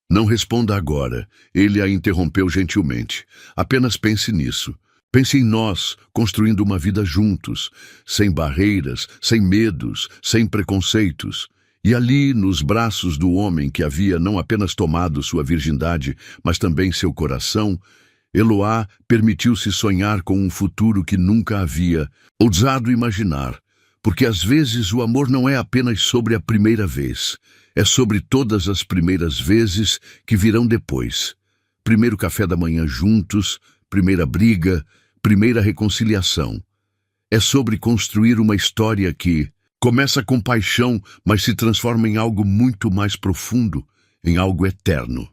não responda agora. Ele a interrompeu gentilmente. Apenas pense nisso. Pense em nós, construindo uma vida juntos, sem barreiras, sem medos, sem preconceitos. E ali, nos braços do homem que havia não apenas tomado sua virgindade, mas também seu coração, Eloá permitiu-se sonhar com um futuro que nunca havia ousado imaginar, porque às vezes o amor não é apenas sobre a primeira vez, é sobre todas as primeiras vezes que virão depois. Primeiro café da manhã juntos, primeira briga, primeira reconciliação. É sobre construir uma história que começa com paixão, mas se transforma em algo muito mais profundo, em algo eterno.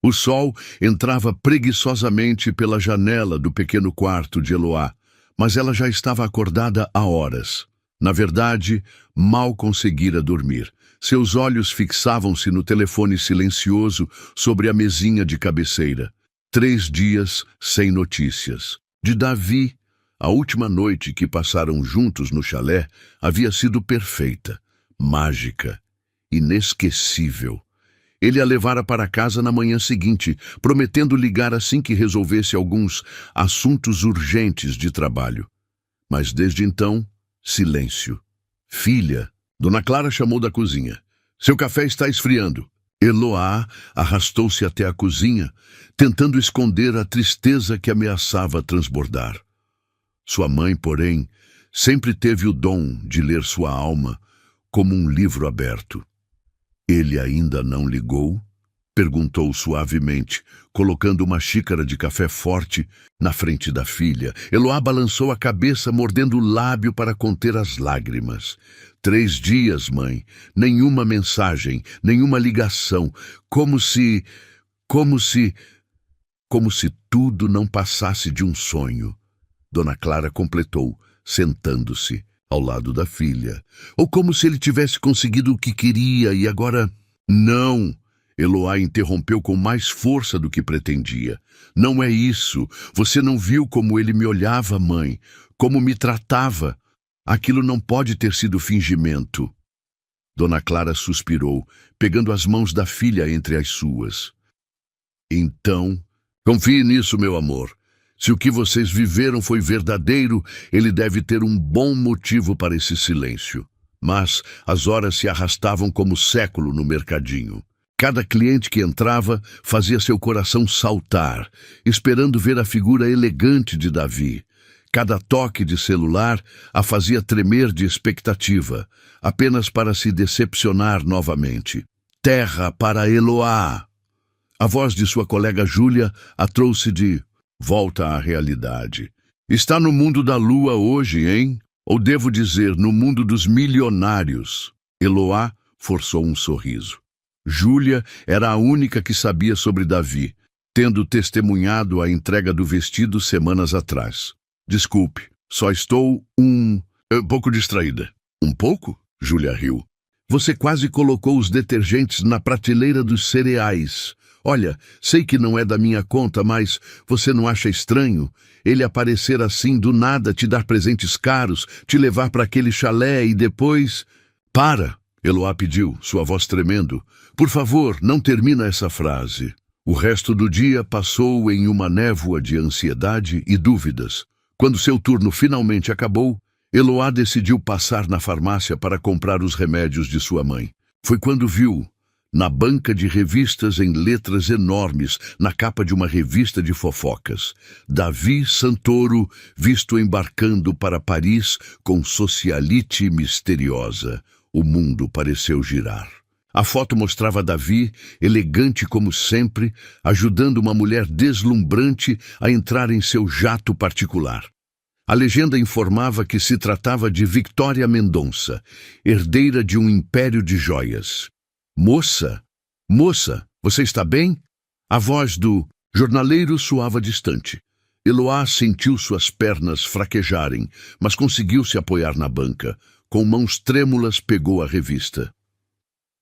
O sol entrava preguiçosamente pela janela do pequeno quarto de Eloá, mas ela já estava acordada há horas. Na verdade, mal conseguira dormir. Seus olhos fixavam-se no telefone silencioso sobre a mesinha de cabeceira. 3 dias sem notícias. De Davi, a última noite que passaram juntos no chalé havia sido perfeita, mágica, inesquecível. Ele a levara para casa na manhã seguinte, prometendo ligar assim que resolvesse alguns assuntos urgentes de trabalho. Mas desde então, silêncio. Filha, Dona Clara chamou da cozinha. Seu café está esfriando. Eloá arrastou-se até a cozinha, tentando esconder a tristeza que ameaçava transbordar. Sua mãe, porém, sempre teve o dom de ler sua alma como um livro aberto. Ele ainda não ligou? Perguntou suavemente, colocando uma xícara de café forte na frente da filha. Eloá balançou a cabeça, mordendo o lábio para conter as lágrimas. 3 dias, mãe. Nenhuma mensagem, nenhuma ligação. Como se tudo não passasse de um sonho. Dona Clara completou, sentando-se ao lado da filha. Ou como se ele tivesse conseguido o que queria e agora... Não! Eloá interrompeu com mais força do que pretendia. Não é isso. Você não viu como ele me olhava, mãe? Como me tratava? Aquilo não pode ter sido fingimento. Dona Clara suspirou, pegando as mãos da filha entre as suas. Então, confie nisso, meu amor. Se o que vocês viveram foi verdadeiro, ele deve ter um bom motivo para esse silêncio. Mas as horas se arrastavam como século no mercadinho. Cada cliente que entrava fazia seu coração saltar, esperando ver a figura elegante de Davi. Cada toque de celular a fazia tremer de expectativa, apenas para se decepcionar novamente. Terra para Eloá! A voz de sua colega Júlia a trouxe de volta à realidade. Está no mundo da lua hoje, hein? Ou devo dizer, no mundo dos milionários. Eloá forçou um sorriso. Júlia era a única que sabia sobre Davi, tendo testemunhado a entrega do vestido semanas atrás. Desculpe, só estou um pouco distraída. Um pouco? Júlia riu. Você quase colocou os detergentes na prateleira dos cereais. Olha, sei que não é da minha conta, mas você não acha estranho ele aparecer assim do nada, te dar presentes caros, te levar para aquele chalé e depois... Para! Eloá pediu, sua voz tremendo. Por favor, não termina essa frase. O resto do dia passou em uma névoa de ansiedade e dúvidas. Quando seu turno finalmente acabou, Eloá decidiu passar na farmácia para comprar os remédios de sua mãe. Foi quando viu, na banca de revistas em letras enormes, na capa de uma revista de fofocas, Davi Santoro visto embarcando para Paris com socialite misteriosa. O mundo pareceu girar. A foto mostrava Davi, elegante como sempre, ajudando uma mulher deslumbrante a entrar em seu jato particular. A legenda informava que se tratava de Victoria Mendonça, herdeira de um império de joias. Moça, você está bem? A voz do jornaleiro soava distante. Eloá sentiu suas pernas fraquejarem, mas conseguiu se apoiar na banca. Com mãos trêmulas pegou a revista.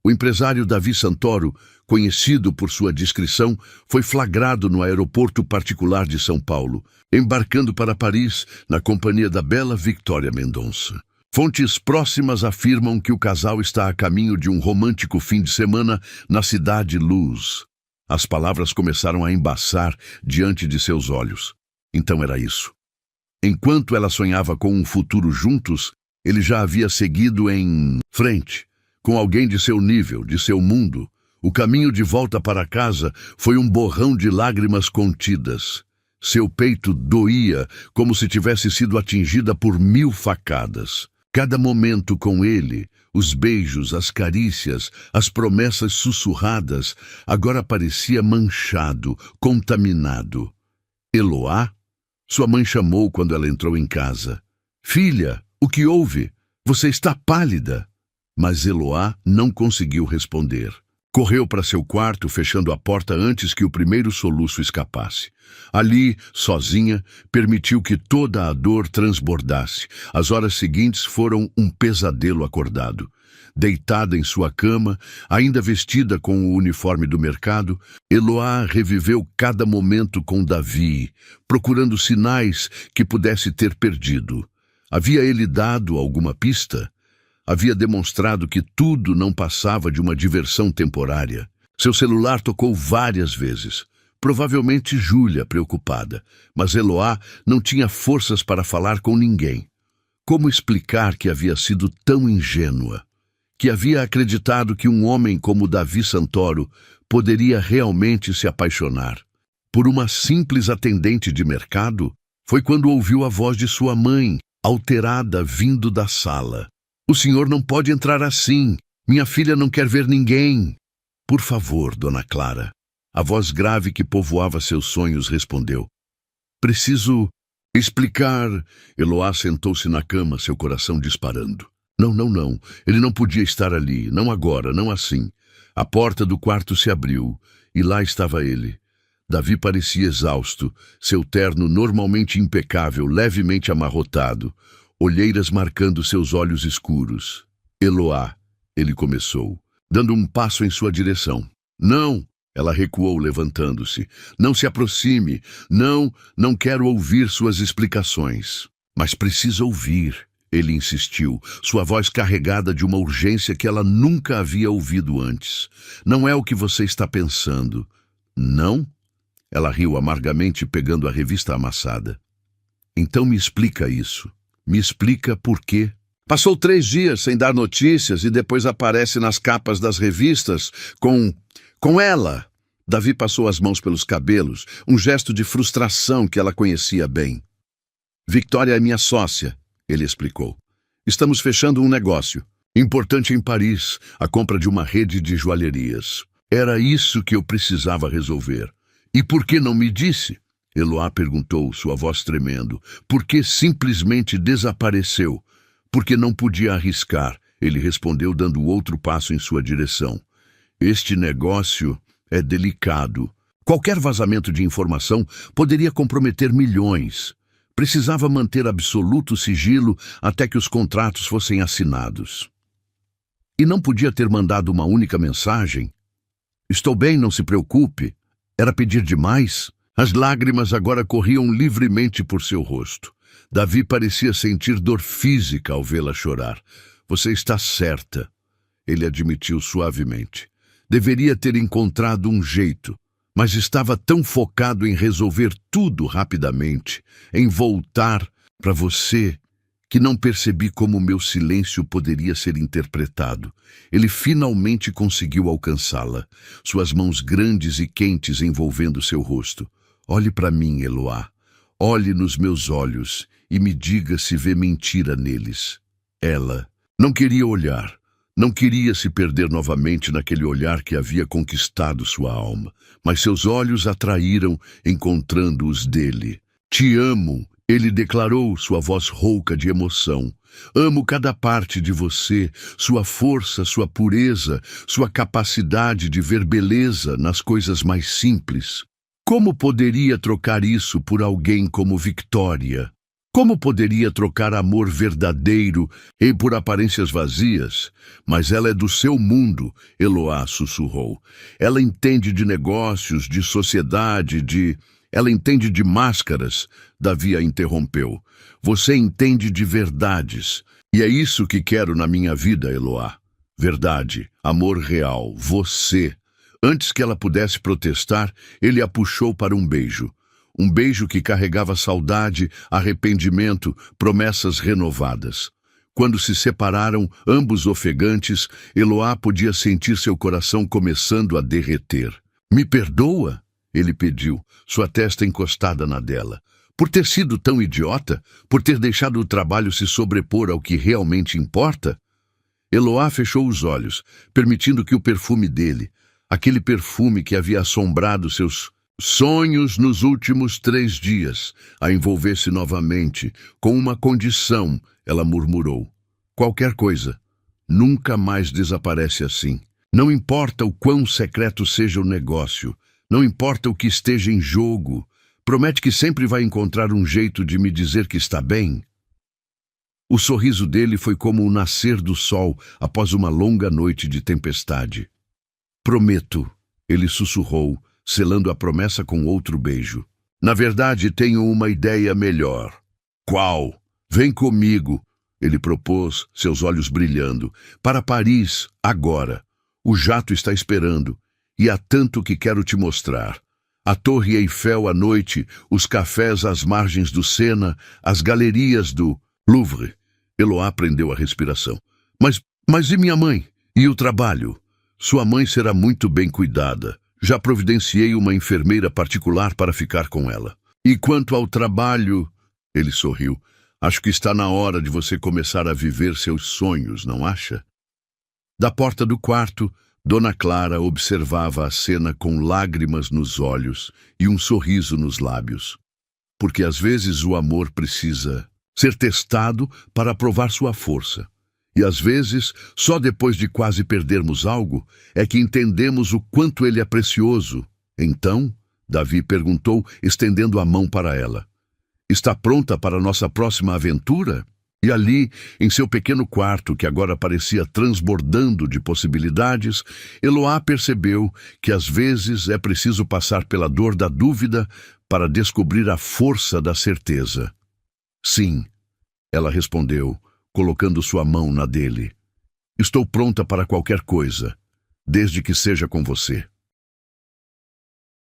O empresário Davi Santoro, conhecido por sua discrição, foi flagrado no aeroporto particular de São Paulo, embarcando para Paris na companhia da bela Victoria Mendonça. Fontes próximas afirmam que o casal está a caminho de um romântico fim de semana na cidade Luz. As palavras começaram a embaçar diante de seus olhos. Então era isso. Enquanto ela sonhava com um futuro juntos, ele já havia seguido em frente, com alguém de seu nível, de seu mundo. O caminho de volta para casa foi um borrão de lágrimas contidas. Seu peito doía como se tivesse sido atingida por 1000 facadas. Cada momento com ele, os beijos, as carícias, as promessas sussurradas, agora parecia manchado, contaminado. Eloá? Sua mãe chamou quando ela entrou em casa. Filha, o que houve? Você está pálida. Mas Eloá não conseguiu responder. Correu para seu quarto, fechando a porta antes que o primeiro soluço escapasse. Ali, sozinha, permitiu que toda a dor transbordasse. As horas seguintes foram um pesadelo acordado. Deitada em sua cama, ainda vestida com o uniforme do mercado, Eloá reviveu cada momento com Davi, procurando sinais que pudesse ter perdido. Havia ele dado alguma pista? Havia demonstrado que tudo não passava de uma diversão temporária. Seu celular tocou várias vezes. Provavelmente Júlia, preocupada, mas Eloá não tinha forças para falar com ninguém. Como explicar que havia sido tão ingênua? Que havia acreditado que um homem como Davi Santoro poderia realmente se apaixonar por uma simples atendente de mercado? Foi quando ouviu a voz de sua mãe, alterada, vindo da sala. O senhor não pode entrar assim. Minha filha não quer ver ninguém. Por favor, dona Clara. A voz grave que povoava seus sonhos respondeu. Preciso explicar. Eloá sentou-se na cama, seu coração disparando. Não. Ele não podia estar ali. Não agora, não assim. A porta do quarto se abriu e lá estava ele. Davi parecia exausto, seu terno normalmente impecável, levemente amarrotado, olheiras marcando seus olhos escuros. Eloá, ele começou, dando um passo em sua direção. Não, ela recuou, levantando-se. Não se aproxime. Não quero ouvir suas explicações. Mas precisa ouvir, ele insistiu, sua voz carregada de uma urgência que ela nunca havia ouvido antes. Não é o que você está pensando. Não? Ela riu amargamente, pegando a revista amassada. Então me explica isso. Me explica por quê. Passou 3 dias sem dar notícias e depois aparece nas capas das revistas com ela. Davi passou as mãos pelos cabelos, um gesto de frustração que ela conhecia bem. Victoria é minha sócia, ele explicou. Estamos fechando um negócio. Importante em Paris, a compra de uma rede de joalherias. Era isso que eu precisava resolver. E por que não me disse? Eloá perguntou, sua voz tremendo. Por que simplesmente desapareceu? Porque não podia arriscar, ele respondeu, dando outro passo em sua direção. Este negócio é delicado. Qualquer vazamento de informação poderia comprometer milhões. Precisava manter absoluto sigilo até que os contratos fossem assinados. E não podia ter mandado uma única mensagem? Estou bem, não se preocupe. Era pedir demais? As lágrimas agora corriam livremente por seu rosto. Davi parecia sentir dor física ao vê-la chorar. Você está certa, ele admitiu suavemente. Deveria ter encontrado um jeito, mas estava tão focado em resolver tudo rapidamente, em voltar para você, que não percebi como meu silêncio poderia ser interpretado. Ele finalmente conseguiu alcançá-la, suas mãos grandes e quentes envolvendo seu rosto. Olhe para mim, Eloá. Olhe nos meus olhos e me diga se vê mentira neles. Ela não queria olhar. Não queria se perder novamente naquele olhar que havia conquistado sua alma, mas seus olhos atraíram, encontrando os dele. Te amo, ele declarou, sua voz rouca de emoção. Amo cada parte de você, sua força, sua pureza, sua capacidade de ver beleza nas coisas mais simples. Como poderia trocar isso por alguém como Victoria? Como poderia trocar amor verdadeiro e por aparências vazias? Mas ela é do seu mundo, Eloá sussurrou. Ela entende de negócios, de sociedade, Ela entende de máscaras, Davi a interrompeu. Você entende de verdades. E é isso que quero na minha vida, Eloá. Verdade, amor real, você. Antes que ela pudesse protestar, ele a puxou para um beijo. Um beijo que carregava saudade, arrependimento, promessas renovadas. Quando se separaram, ambos ofegantes, Eloá podia sentir seu coração começando a derreter. Me perdoa? Ele pediu, sua testa encostada na dela. Por ter sido tão idiota? Por ter deixado o trabalho se sobrepor ao que realmente importa? Eloá fechou os olhos, permitindo que o perfume dele, aquele perfume que havia assombrado seus sonhos nos últimos 3 dias, a envolvesse novamente, com uma condição, ela murmurou. Qualquer coisa. Nunca mais desaparece assim. Não importa o quão secreto seja o negócio, não importa o que esteja em jogo, promete que sempre vai encontrar um jeito de me dizer que está bem. O sorriso dele foi como o nascer do sol após uma longa noite de tempestade. Prometo, ele sussurrou, selando a promessa com outro beijo. Na verdade, tenho uma ideia melhor. Qual? Vem comigo, ele propôs, seus olhos brilhando. Para Paris, agora. O jato está esperando, e há tanto que quero te mostrar. A Torre Eiffel à noite, os cafés às margens do Sena, as galerias do Louvre. Eloá prendeu a respiração. Mas e minha mãe? E o trabalho? Sua mãe será muito bem cuidada. Já providenciei uma enfermeira particular para ficar com ela. E quanto ao trabalho, ele sorriu, acho que está na hora de você começar a viver seus sonhos, não acha? Da porta do quarto, Dona Clara observava a cena com lágrimas nos olhos e um sorriso nos lábios. Porque às vezes o amor precisa ser testado para provar sua força. E às vezes, só depois de quase perdermos algo, é que entendemos o quanto ele é precioso. Então, Davi perguntou, estendendo a mão para ela. Está pronta para nossa próxima aventura? E ali, em seu pequeno quarto, que agora parecia transbordando de possibilidades, Eloá percebeu que às vezes é preciso passar pela dor da dúvida para descobrir a força da certeza. Sim, ela respondeu, colocando sua mão na dele. Estou pronta para qualquer coisa, desde que seja com você.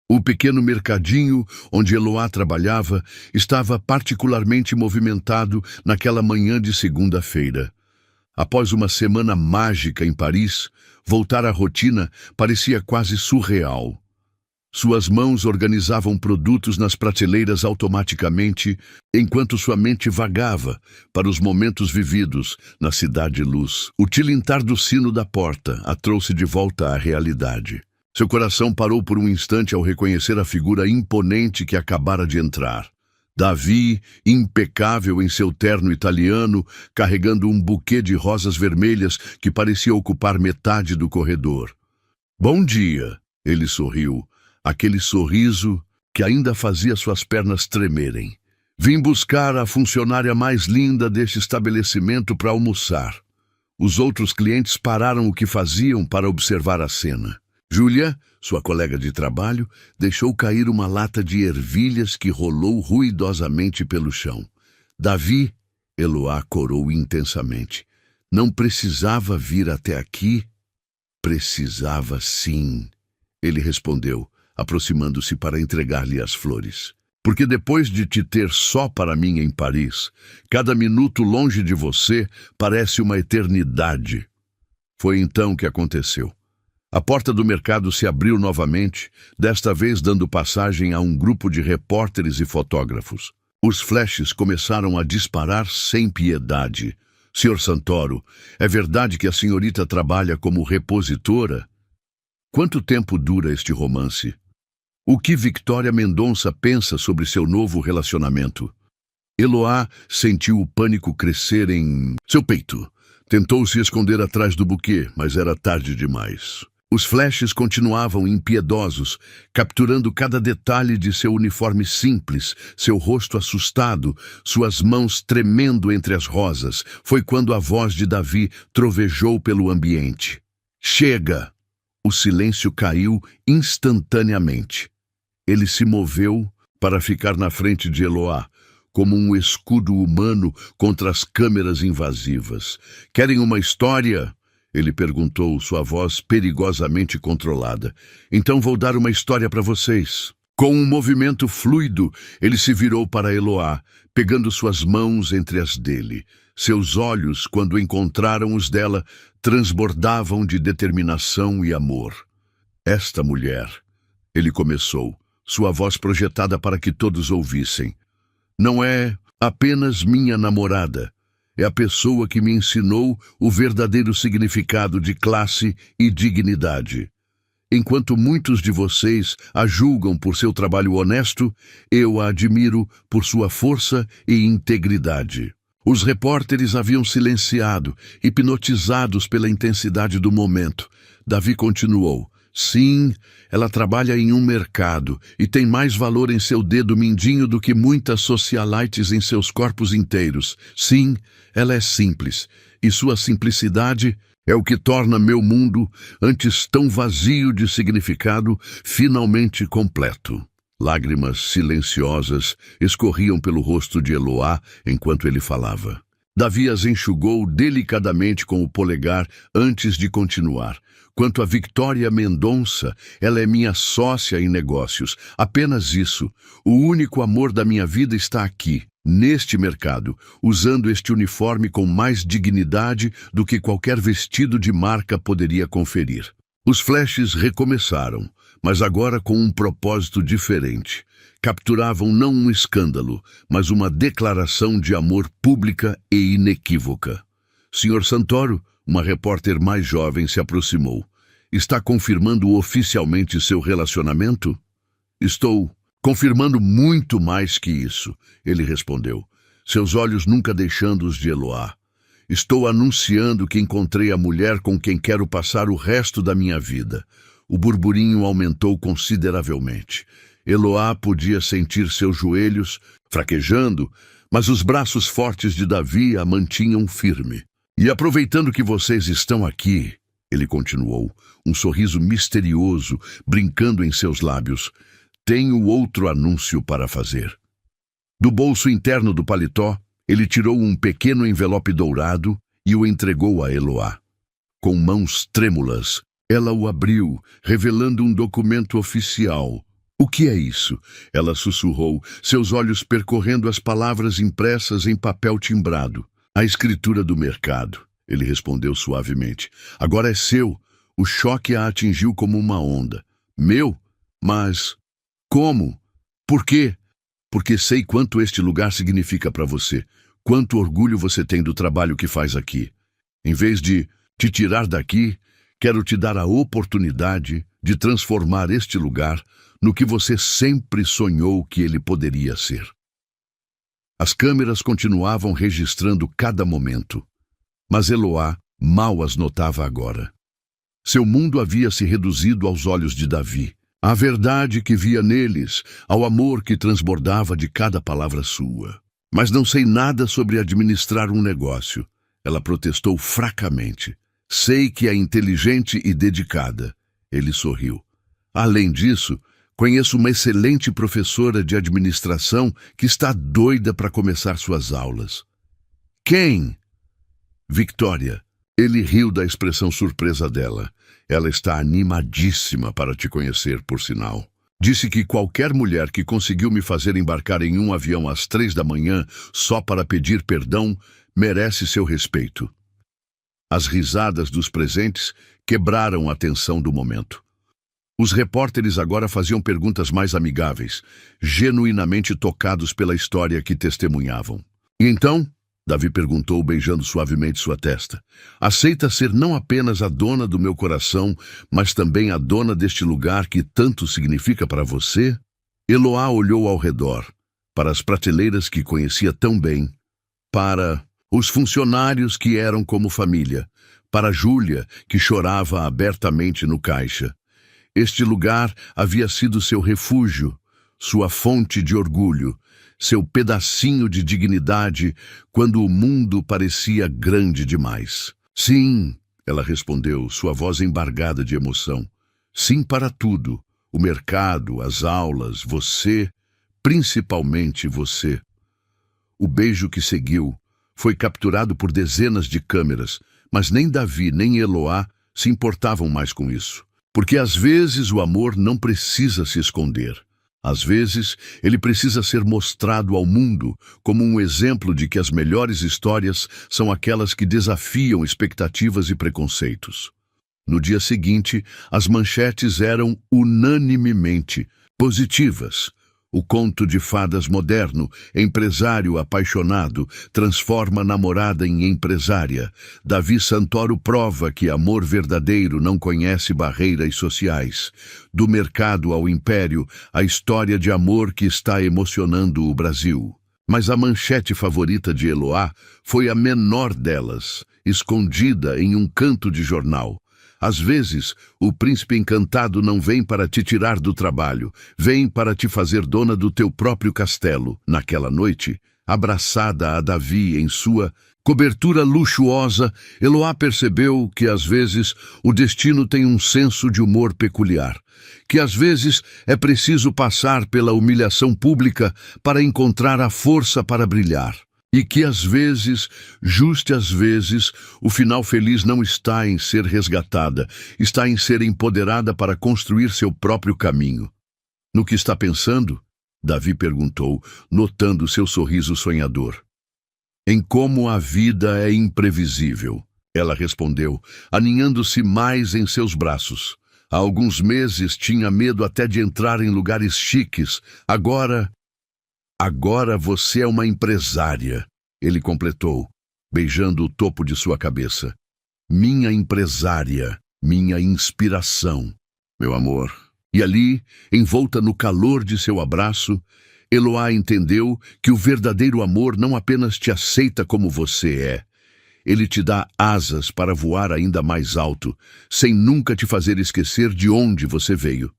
O pequeno mercadinho onde Eloá trabalhava estava particularmente movimentado naquela manhã de segunda-feira. Após uma semana mágica em Paris, voltar à rotina parecia quase surreal. Suas mãos organizavam produtos nas prateleiras automaticamente, enquanto sua mente vagava para os momentos vividos na Cidade Luz. O tilintar do sino da porta a trouxe de volta à realidade. Seu coração parou por um instante ao reconhecer a figura imponente que acabara de entrar. Davi, impecável em seu terno italiano, carregando um buquê de rosas vermelhas que parecia ocupar metade do corredor. "Bom dia", ele sorriu, aquele sorriso que ainda fazia suas pernas tremerem. "Vim buscar a funcionária mais linda deste estabelecimento para almoçar." Os outros clientes pararam o que faziam para observar a cena. Júlia, sua colega de trabalho, deixou cair uma lata de ervilhas que rolou ruidosamente pelo chão. "Davi", Eloá corou intensamente. "Não precisava vir até aqui?" "Precisava sim", ele respondeu, aproximando-se para entregar-lhe as flores. "Porque depois de te ter só para mim em Paris, cada minuto longe de você parece uma eternidade." Foi então que aconteceu. A porta do mercado se abriu novamente, desta vez dando passagem a um grupo de repórteres e fotógrafos. Os flashes começaram a disparar sem piedade. "Sr. Santoro, é verdade que a senhorita trabalha como repositora? Quanto tempo dura este romance? O que Victoria Mendonça pensa sobre seu novo relacionamento?" Eloá sentiu o pânico crescer em seu peito. Tentou se esconder atrás do buquê, mas era tarde demais. Os flashes continuavam impiedosos, capturando cada detalhe de seu uniforme simples, seu rosto assustado, suas mãos tremendo entre as rosas. Foi quando a voz de Davi trovejou pelo ambiente. "Chega!" O silêncio caiu instantaneamente. Ele se moveu para ficar na frente de Eloá, como um escudo humano contra as câmeras invasivas. "Querem uma história?" Ele perguntou, sua voz perigosamente controlada. "Então vou dar uma história para vocês." Com um movimento fluido, ele se virou para Eloá, pegando suas mãos entre as dele. Seus olhos, quando encontraram os dela, transbordavam de determinação e amor. "Esta mulher", ele começou, sua voz projetada para que todos ouvissem, "não é apenas minha namorada. É a pessoa que me ensinou o verdadeiro significado de classe e dignidade. Enquanto muitos de vocês a julgam por seu trabalho honesto, eu a admiro por sua força e integridade." Os repórteres haviam silenciado, hipnotizados pela intensidade do momento. Davi continuou. "Sim, ela trabalha em um mercado e tem mais valor em seu dedo mindinho do que muitas socialites em seus corpos inteiros. Sim, ela é simples, e sua simplicidade é o que torna meu mundo, antes tão vazio de significado, finalmente completo." Lágrimas silenciosas escorriam pelo rosto de Eloá enquanto ele falava. Davi as enxugou delicadamente com o polegar antes de continuar. "Quanto a Victoria Mendonça, ela é minha sócia em negócios. Apenas isso. O único amor da minha vida está aqui, neste mercado, usando este uniforme com mais dignidade do que qualquer vestido de marca poderia conferir." Os flashes recomeçaram, mas agora com um propósito diferente. Capturavam não um escândalo, mas uma declaração de amor pública e inequívoca. "Sr. Santoro", uma repórter mais jovem se aproximou. "Está confirmando oficialmente seu relacionamento?" "Estou confirmando muito mais que isso", ele respondeu, seus olhos nunca deixando os de Eloá. "Estou anunciando que encontrei a mulher com quem quero passar o resto da minha vida." O burburinho aumentou consideravelmente. Eloá podia sentir seus joelhos fraquejando, mas os braços fortes de Davi a mantinham firme. "E aproveitando que vocês estão aqui", ele continuou, um sorriso misterioso brincando em seus lábios, "tenho outro anúncio para fazer." Do bolso interno do paletó, ele tirou um pequeno envelope dourado e o entregou a Eloá. Com mãos trêmulas, ela o abriu, revelando um documento oficial. "O que é isso?" ela sussurrou, seus olhos percorrendo as palavras impressas em papel timbrado. "A escritura do mercado", ele respondeu suavemente. "Agora é seu." O choque a atingiu como uma onda. "Meu? Mas como? Por quê?" "Porque sei quanto este lugar significa para você, quanto orgulho você tem do trabalho que faz aqui. Em vez de te tirar daqui, quero te dar a oportunidade de transformar este lugar no que você sempre sonhou que ele poderia ser. As câmeras continuavam registrando cada momento, mas Eloá mal as notava agora. Seu mundo havia se reduzido aos olhos de Davi, à verdade que via neles, ao amor que transbordava de cada palavra sua. Mas não sei nada sobre administrar um negócio, ela protestou fracamente. Sei que é inteligente e dedicada. Ele sorriu. Além disso, conheço uma excelente professora de administração que está doida para começar suas aulas. Quem? Victoria. Ele riu da expressão surpresa dela. Ela está animadíssima para te conhecer, por sinal. Disse que qualquer mulher que conseguiu me fazer embarcar em um avião às 3 da manhã só para pedir perdão merece seu respeito. As risadas dos presentes quebraram a tensão do momento. Os repórteres agora faziam perguntas mais amigáveis, genuinamente tocados pela história que testemunhavam. E então, Davi perguntou, beijando suavemente sua testa, aceita ser não apenas a dona do meu coração, mas também a dona deste lugar que tanto significa para você? Eloá olhou ao redor, para as prateleiras que conhecia tão bem, para os funcionários que eram como família, para Júlia, que chorava abertamente no caixa. Este lugar havia sido seu refúgio, sua fonte de orgulho, seu pedacinho de dignidade quando o mundo parecia grande demais. Sim, ela respondeu, sua voz embargada de emoção. Sim para tudo, o mercado, as aulas, você, principalmente você. O beijo que seguiu foi capturado por dezenas de câmeras, mas nem Davi nem Eloá se importavam mais com isso. Porque às vezes o amor não precisa se esconder. Às vezes, ele precisa ser mostrado ao mundo como um exemplo de que as melhores histórias são aquelas que desafiam expectativas e preconceitos. No dia seguinte, as manchetes eram unanimemente positivas. O conto de fadas moderno, empresário apaixonado, transforma namorada em empresária. Davi Santoro prova que amor verdadeiro não conhece barreiras sociais. Do mercado ao império, a história de amor que está emocionando o Brasil. Mas a manchete favorita de Eloá foi a menor delas, escondida em um canto de jornal. Às vezes, o príncipe encantado não vem para te tirar do trabalho, vem para te fazer dona do teu próprio castelo. Naquela noite, abraçada a Davi em sua cobertura luxuosa, Eloá percebeu que às vezes o destino tem um senso de humor peculiar, que às vezes é preciso passar pela humilhação pública para encontrar a força para brilhar. E que às vezes, justo às vezes, o final feliz não está em ser resgatada, está em ser empoderada para construir seu próprio caminho. No que está pensando? Davi perguntou, notando seu sorriso sonhador. Em como a vida é imprevisível, ela respondeu, aninhando-se mais em seus braços. Há alguns meses tinha medo até de entrar em lugares chiques, Agora você é uma empresária, ele completou, beijando o topo de sua cabeça. Minha empresária, minha inspiração, meu amor. E ali, envolta no calor de seu abraço, Eloá entendeu que o verdadeiro amor não apenas te aceita como você é, ele te dá asas para voar ainda mais alto, sem nunca te fazer esquecer de onde você veio.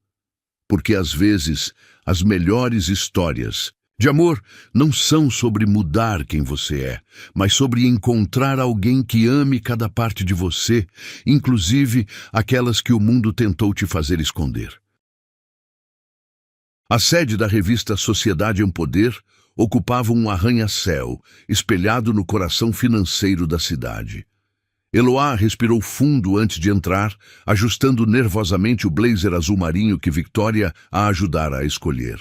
Porque às vezes, as melhores histórias de amor não são sobre mudar quem você é, mas sobre encontrar alguém que ame cada parte de você, inclusive aquelas que o mundo tentou te fazer esconder. A sede da revista Sociedade em Poder ocupava um arranha-céu, espelhado no coração financeiro da cidade. Eloá respirou fundo antes de entrar, ajustando nervosamente o blazer azul marinho que Victoria a ajudara a escolher.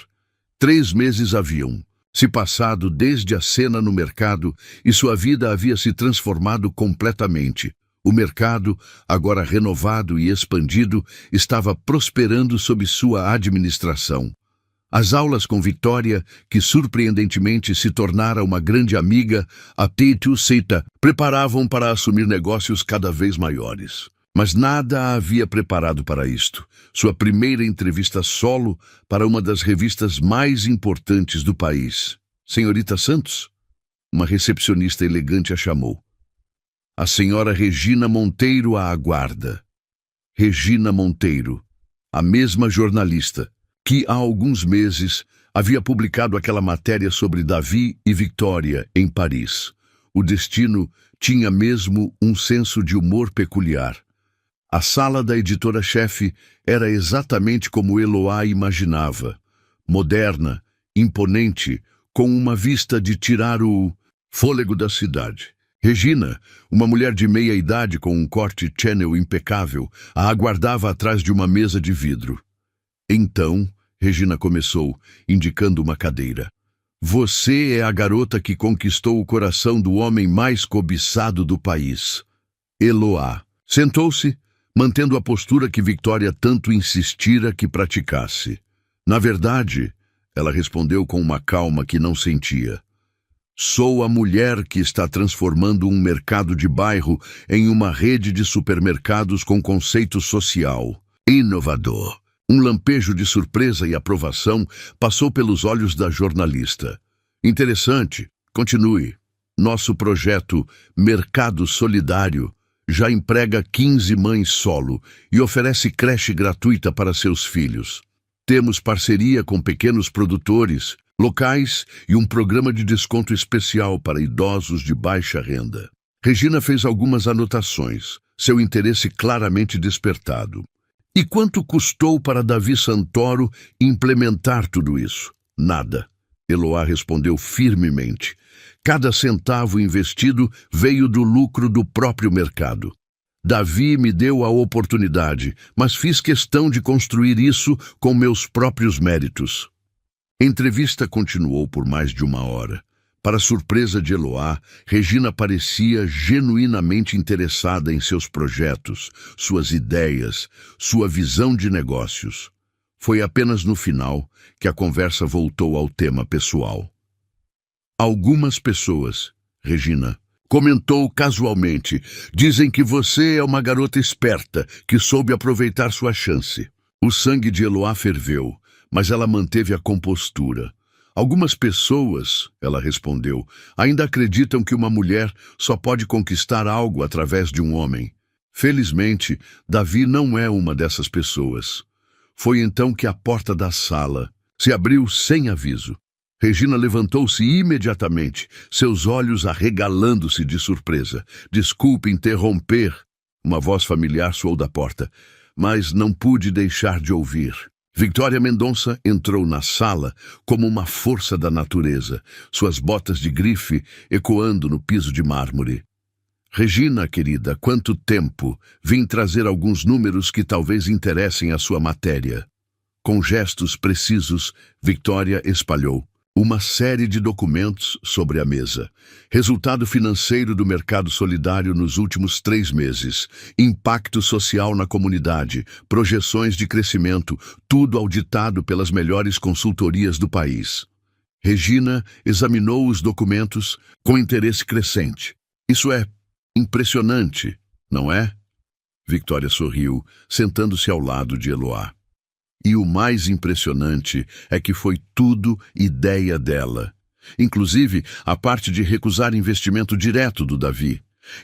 3 meses haviam se passado desde a cena no mercado e sua vida havia se transformado completamente. O mercado, agora renovado e expandido, estava prosperando sob sua administração. As aulas com Victoria, que surpreendentemente se tornara uma grande amiga, a T2 Seta, preparavam para assumir negócios cada vez maiores. Mas nada a havia preparado para isto. Sua primeira entrevista solo para uma das revistas mais importantes do país. Senhorita Santos? Uma recepcionista elegante a chamou. A senhora Regina Monteiro a aguarda. Regina Monteiro, a mesma jornalista que há alguns meses havia publicado aquela matéria sobre Davi e Victoria em Paris. O destino tinha mesmo um senso de humor peculiar. A sala da editora-chefe era exatamente como Eloá imaginava, moderna, imponente, com uma vista de tirar o fôlego da cidade. Regina, uma mulher de meia idade com um corte Chanel impecável, a aguardava atrás de uma mesa de vidro. Então, Regina começou, indicando uma cadeira. Você é a garota que conquistou o coração do homem mais cobiçado do país. Eloá. Sentou-se, mantendo a postura que Victoria tanto insistira que praticasse. Na verdade, ela respondeu com uma calma que não sentia. Sou a mulher que está transformando um mercado de bairro em uma rede de supermercados com conceito social. Inovador. Um lampejo de surpresa e aprovação passou pelos olhos da jornalista. Interessante. Continue. Nosso projeto Mercado Solidário já emprega 15 mães solo e oferece creche gratuita para seus filhos. Temos parceria com pequenos produtores locais e um programa de desconto especial para idosos de baixa renda. Regina fez algumas anotações, seu interesse claramente despertado. E quanto custou para Davi Santoro implementar tudo isso? Nada. Eloá respondeu firmemente. Cada centavo investido veio do lucro do próprio mercado. Davi me deu a oportunidade, mas fiz questão de construir isso com meus próprios méritos. A entrevista continuou por mais de 1 hora. Para surpresa de Eloá, Regina parecia genuinamente interessada em seus projetos, suas ideias, sua visão de negócios. Foi apenas no final que a conversa voltou ao tema pessoal. Algumas pessoas, Regina comentou casualmente, dizem que você é uma garota esperta que soube aproveitar sua chance. O sangue de Eloá ferveu, mas ela manteve a compostura. Algumas pessoas, ela respondeu, ainda acreditam que uma mulher só pode conquistar algo através de um homem. Felizmente, Davi não é uma dessas pessoas. Foi então que a porta da sala se abriu sem aviso. Regina levantou-se imediatamente, seus olhos arregalando-se de surpresa. Desculpe interromper, uma voz familiar soou da porta, mas não pude deixar de ouvir. Victoria Mendonça entrou na sala como uma força da natureza, suas botas de grife ecoando no piso de mármore. Regina, querida, quanto tempo! Vim trazer alguns números que talvez interessem a sua matéria. Com gestos precisos, Victoria espalhou uma série de documentos sobre a mesa. Resultado financeiro do mercado solidário nos últimos 3 meses. Impacto social na comunidade. Projeções de crescimento. Tudo auditado pelas melhores consultorias do país. Regina examinou os documentos com interesse crescente. Isso é impressionante, não é? Victoria sorriu, sentando-se ao lado de Eloá. E o mais impressionante é que foi tudo ideia dela. Inclusive, a parte de recusar investimento direto do Davi.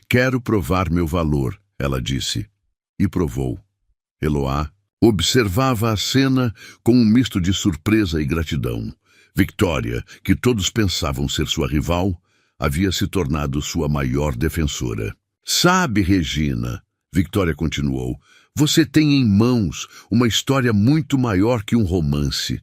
Quero provar meu valor, ela disse. E provou. Eloá observava a cena com um misto de surpresa e gratidão. Victoria, que todos pensavam ser sua rival, havia se tornado sua maior defensora. Sabe, Regina, Victoria continuou, você tem em mãos uma história muito maior que um romance.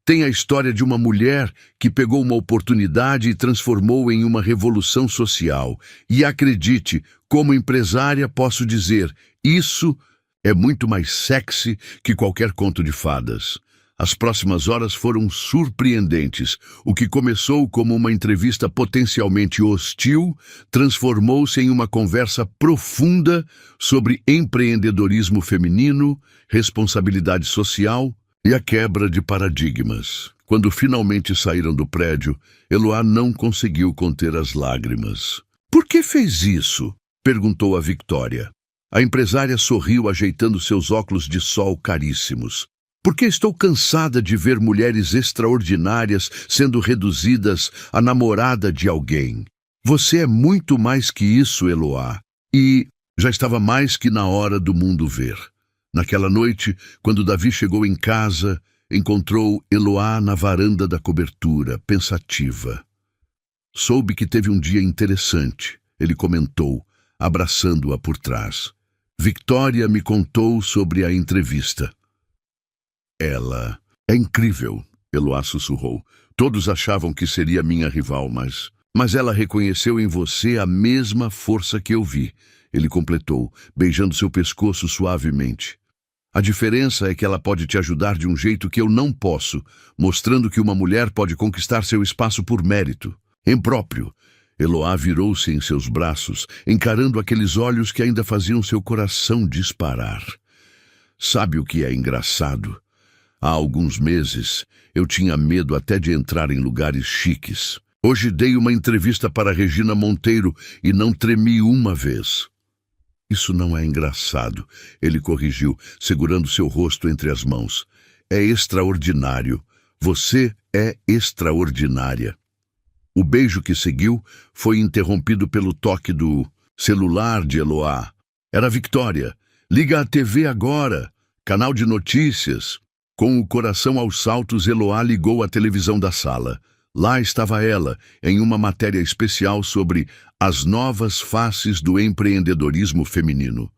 Tem a história de uma mulher que pegou uma oportunidade e transformou em uma revolução social. E acredite, como empresária posso dizer, isso é muito mais sexy que qualquer conto de fadas. As próximas horas foram surpreendentes. O que começou como uma entrevista potencialmente hostil transformou-se em uma conversa profunda sobre empreendedorismo feminino, responsabilidade social e a quebra de paradigmas. Quando finalmente saíram do prédio, Eloá não conseguiu conter as lágrimas. Por que fez isso? Perguntou a Victoria. A empresária sorriu ajeitando seus óculos de sol caríssimos. Porque estou cansada de ver mulheres extraordinárias sendo reduzidas à namorada de alguém. Você é muito mais que isso, Eloá. E já estava mais que na hora do mundo ver. Naquela noite, quando Davi chegou em casa, encontrou Eloá na varanda da cobertura, pensativa. Soube que teve um dia interessante, ele comentou, abraçando-a por trás. Victoria me contou sobre a entrevista. Ela é incrível, Eloá sussurrou. Todos achavam que seria minha rival, mas ela reconheceu em você a mesma força que eu vi. Ele completou, beijando seu pescoço suavemente. A diferença é que ela pode te ajudar de um jeito que eu não posso, mostrando que uma mulher pode conquistar seu espaço por mérito. Impróprio. Eloá virou-se em seus braços, encarando aqueles olhos que ainda faziam seu coração disparar. Sabe o que é engraçado? Há alguns meses, eu tinha medo até de entrar em lugares chiques. Hoje dei uma entrevista para Regina Monteiro e não tremi uma vez. Isso não é engraçado, ele corrigiu, segurando seu rosto entre as mãos. É extraordinário. Você é extraordinária. O beijo que seguiu foi interrompido pelo toque do celular de Eloá. Era Victoria. Liga a TV agora. Canal de notícias. Com o coração aos saltos, Eloá ligou a televisão da sala. Lá estava ela, em uma matéria especial sobre as novas faces do empreendedorismo feminino.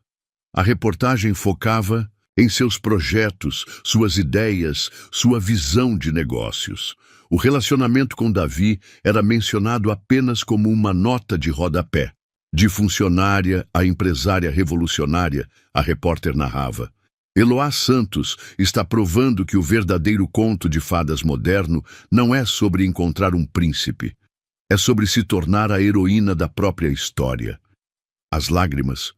A reportagem focava em seus projetos, suas ideias, sua visão de negócios. O relacionamento com Davi era mencionado apenas como uma nota de rodapé. De funcionária a empresária revolucionária, a repórter narrava. Eloá Santos está provando que o verdadeiro conto de fadas moderno não é sobre encontrar um príncipe. É sobre se tornar a heroína da própria história. As lágrimas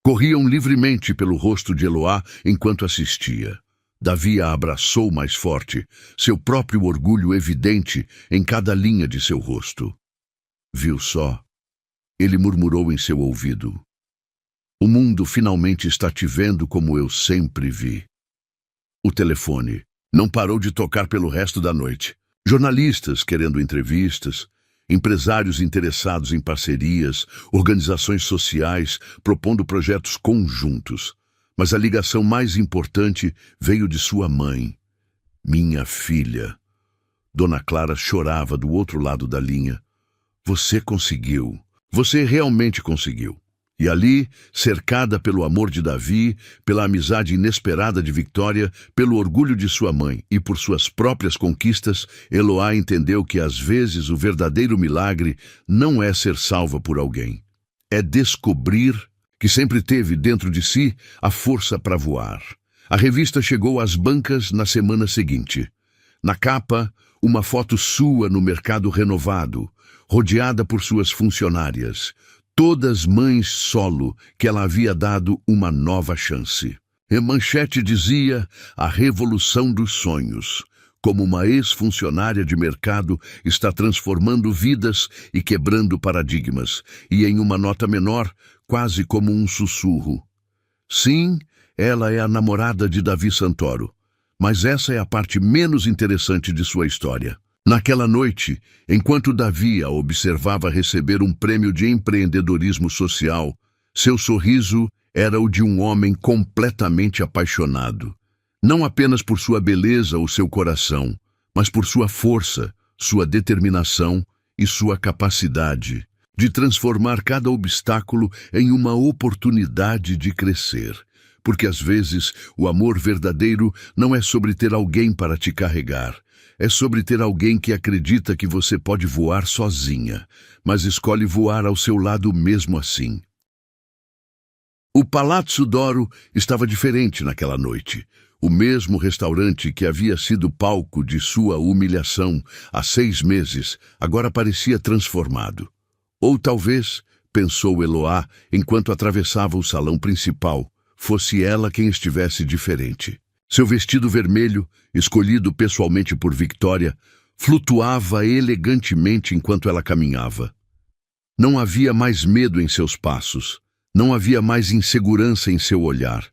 corriam livremente pelo rosto de Eloá enquanto assistia. Davi a abraçou mais forte, seu próprio orgulho evidente em cada linha de seu rosto. Viu só? Ele murmurou em seu ouvido. O mundo finalmente está te vendo como eu sempre vi. O telefone não parou de tocar pelo resto da noite. Jornalistas querendo entrevistas, empresários interessados em parcerias, organizações sociais propondo projetos conjuntos. Mas a ligação mais importante veio de sua mãe. Minha filha. Dona Clara chorava do outro lado da linha. Você conseguiu. Você realmente conseguiu. E ali, cercada pelo amor de Davi, pela amizade inesperada de Victoria, pelo orgulho de sua mãe e por suas próprias conquistas, Eloá entendeu que às vezes o verdadeiro milagre não é ser salva por alguém. É descobrir que sempre teve dentro de si a força para voar. A revista chegou às bancas na semana seguinte. Na capa, uma foto sua no mercado renovado, rodeada por suas funcionárias. Todas mães solo que ela havia dado uma nova chance. E manchete dizia a revolução dos sonhos. Como uma ex-funcionária de mercado está transformando vidas e quebrando paradigmas. E em uma nota menor, quase como um sussurro. Sim, ela é a namorada de Davi Santoro. Mas essa é a parte menos interessante de sua história. Naquela noite, enquanto Davi a observava receber um prêmio de empreendedorismo social, seu sorriso era o de um homem completamente apaixonado. Não apenas por sua beleza ou seu coração, mas por sua força, sua determinação e sua capacidade de transformar cada obstáculo em uma oportunidade de crescer. Porque às vezes o amor verdadeiro não é sobre ter alguém para te carregar. É sobre ter alguém que acredita que você pode voar sozinha, mas escolhe voar ao seu lado mesmo assim. O Palazzo d'Oro estava diferente naquela noite. O mesmo restaurante que havia sido palco de sua humilhação há 6 meses, agora parecia transformado. Ou talvez, pensou Eloá enquanto atravessava o salão principal, fosse ela quem estivesse diferente. Seu vestido vermelho, escolhido pessoalmente por Victoria, flutuava elegantemente enquanto ela caminhava. Não havia mais medo em seus passos, Não havia mais insegurança em seu olhar.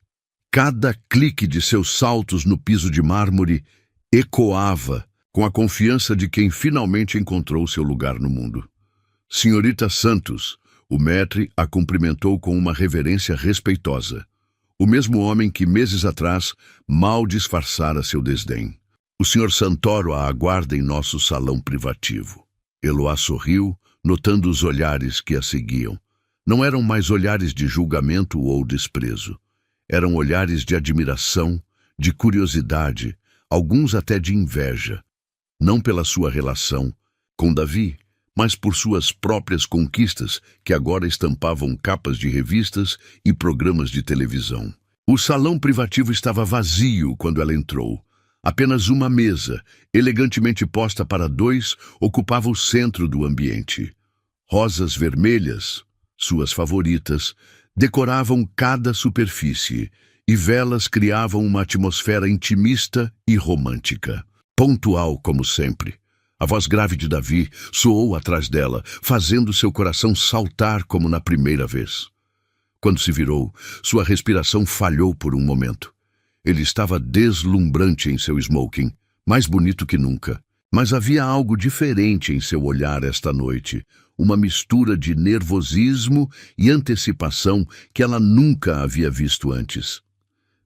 Cada clique de seus saltos no piso de mármore ecoava com a confiança de quem finalmente encontrou seu lugar no mundo. Senhorita Santos, o maître a cumprimentou com uma reverência respeitosa. O mesmo homem que meses atrás mal disfarçara seu desdém. O Sr. Santoro a aguarda em nosso salão privativo. Eloá sorriu, notando os olhares que a seguiam. Não eram mais olhares de julgamento ou desprezo. Eram olhares de admiração, de curiosidade, alguns até de inveja. Não pela sua relação com Davi, mas por suas próprias conquistas que agora estampavam capas de revistas e programas de televisão. O salão privativo estava vazio quando ela entrou. Apenas uma mesa, elegantemente posta para dois, ocupava o centro do ambiente. Rosas vermelhas, suas favoritas, decoravam cada superfície, e velas criavam uma atmosfera intimista e romântica. Pontual, como sempre. A voz grave de Davi soou atrás dela, fazendo seu coração saltar como na primeira vez. Quando se virou, sua respiração falhou por um momento. Ele estava deslumbrante em seu smoking, mais bonito que nunca. Mas havia algo diferente em seu olhar esta noite, uma mistura de nervosismo e antecipação que ela nunca havia visto antes.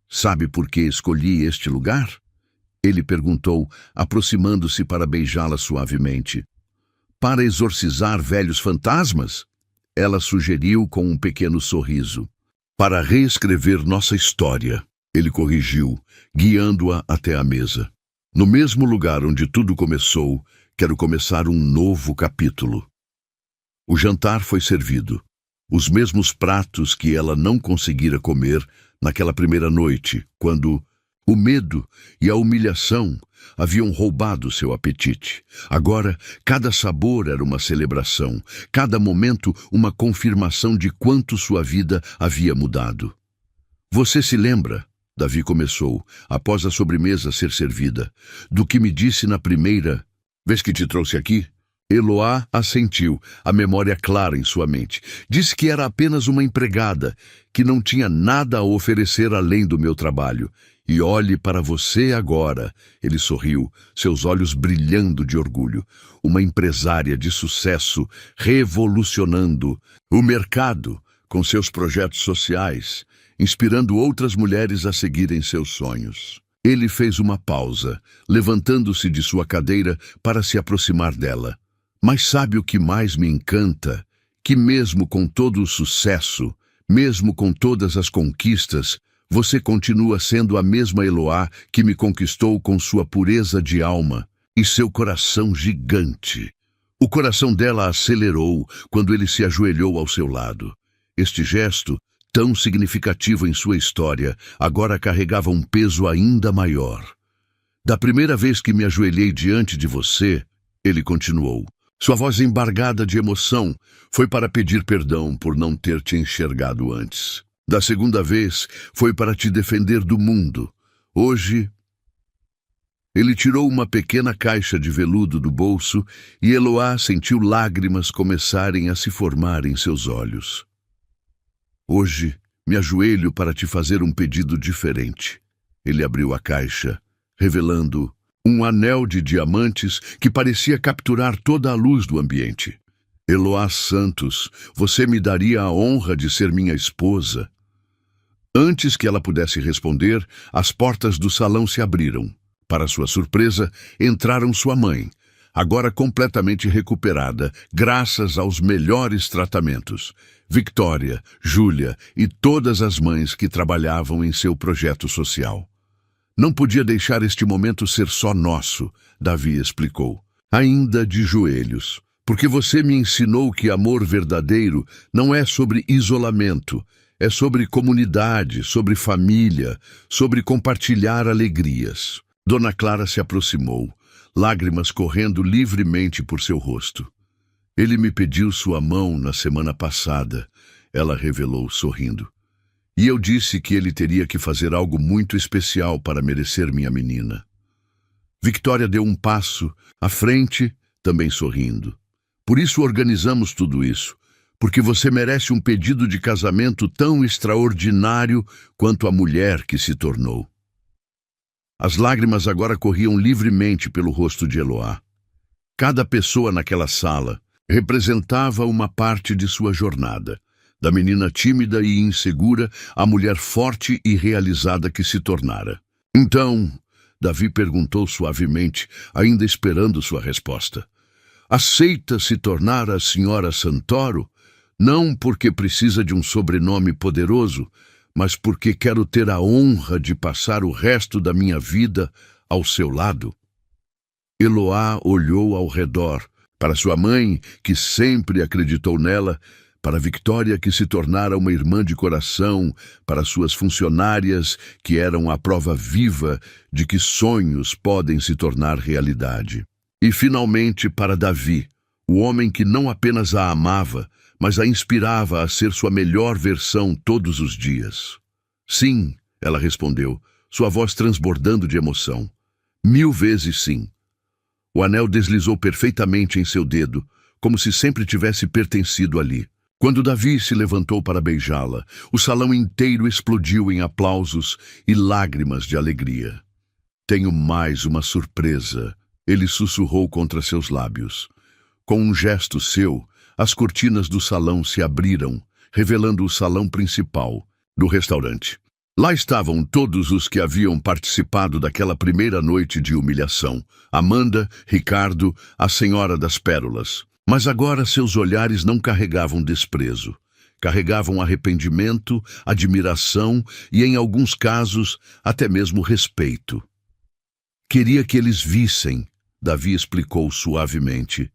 Sabe por que escolhi este lugar? Ele perguntou, aproximando-se para beijá-la suavemente. Para exorcizar velhos fantasmas? Ela sugeriu com um pequeno sorriso. Para reescrever nossa história, ele corrigiu, guiando-a até a mesa. No mesmo lugar onde tudo começou, quero começar um novo capítulo. O jantar foi servido. Os mesmos pratos que ela não conseguira comer naquela primeira noite, quando o medo e a humilhação haviam roubado seu apetite. Agora, cada sabor era uma celebração, cada momento uma confirmação de quanto sua vida havia mudado. Você se lembra? Davi começou, após a sobremesa ser servida, do que me disse na primeira vez que te trouxe aqui? Eloá assentiu, a memória clara em sua mente. Disse que era apenas uma empregada, que não tinha nada a oferecer além do meu trabalho. E olhe para você agora, ele sorriu, seus olhos brilhando de orgulho. Uma empresária de sucesso, revolucionando o mercado com seus projetos sociais, inspirando outras mulheres a seguirem seus sonhos. Ele fez uma pausa, levantando-se de sua cadeira para se aproximar dela. Mas sabe o que mais me encanta? Que mesmo com todo o sucesso, mesmo com todas as conquistas, você continua sendo a mesma Eloá que me conquistou com sua pureza de alma e seu coração gigante. O coração dela acelerou quando ele se ajoelhou ao seu lado. Este gesto, tão significativo em sua história, agora carregava um peso ainda maior. Da primeira vez que me ajoelhei diante de você, ele continuou, sua voz embargada de emoção, foi para pedir perdão por não ter te enxergado antes. Da segunda vez, foi para te defender do mundo. Hoje, ele tirou uma pequena caixa de veludo do bolso e Eloá sentiu lágrimas começarem a se formar em seus olhos. Hoje, me ajoelho para te fazer um pedido diferente. Ele abriu a caixa, revelando um anel de diamantes que parecia capturar toda a luz do ambiente. Eloá Santos, você me daria a honra de ser minha esposa. Antes que ela pudesse responder, as portas do salão se abriram. Para sua surpresa, entraram sua mãe, agora completamente recuperada, graças aos melhores tratamentos. Victoria, Júlia e todas as mães que trabalhavam em seu projeto social. Não podia deixar este momento ser só nosso, Davi explicou, ainda de joelhos, porque você me ensinou que amor verdadeiro não é sobre isolamento, é sobre comunidade, sobre família, sobre compartilhar alegrias. Dona Clara se aproximou, lágrimas correndo livremente por seu rosto. Ele me pediu sua mão na semana passada, ela revelou sorrindo. E eu disse que ele teria que fazer algo muito especial para merecer minha menina. Victoria deu um passo à frente, também sorrindo. Por isso organizamos tudo isso, porque você merece um pedido de casamento tão extraordinário quanto a mulher que se tornou. As lágrimas agora corriam livremente pelo rosto de Eloá. Cada pessoa naquela sala representava uma parte de sua jornada, da menina tímida e insegura à mulher forte e realizada que se tornara. Então, Davi perguntou suavemente, ainda esperando sua resposta: aceita se tornar a senhora Santoro? Não porque precisa de um sobrenome poderoso, mas porque quero ter a honra de passar o resto da minha vida ao seu lado. Eloá olhou ao redor, para sua mãe, que sempre acreditou nela, para Victoria, que se tornara uma irmã de coração, para suas funcionárias, que eram a prova viva de que sonhos podem se tornar realidade. E, finalmente, para Davi, o homem que não apenas a amava, mas a inspirava a ser sua melhor versão todos os dias. Sim, ela respondeu, sua voz transbordando de emoção. 1000 vezes sim. O anel deslizou perfeitamente em seu dedo, como se sempre tivesse pertencido ali. Quando Davi se levantou para beijá-la, o salão inteiro explodiu em aplausos e lágrimas de alegria. Tenho mais uma surpresa, ele sussurrou contra seus lábios. Com um gesto seu, as cortinas do salão se abriram, revelando o salão principal do restaurante. Lá estavam todos os que haviam participado daquela primeira noite de humilhação. Amanda, Ricardo, a Senhora das Pérolas. Mas agora seus olhares não carregavam desprezo. Carregavam arrependimento, admiração e, em alguns casos, até mesmo respeito. Queria que eles vissem, Davi explicou suavemente,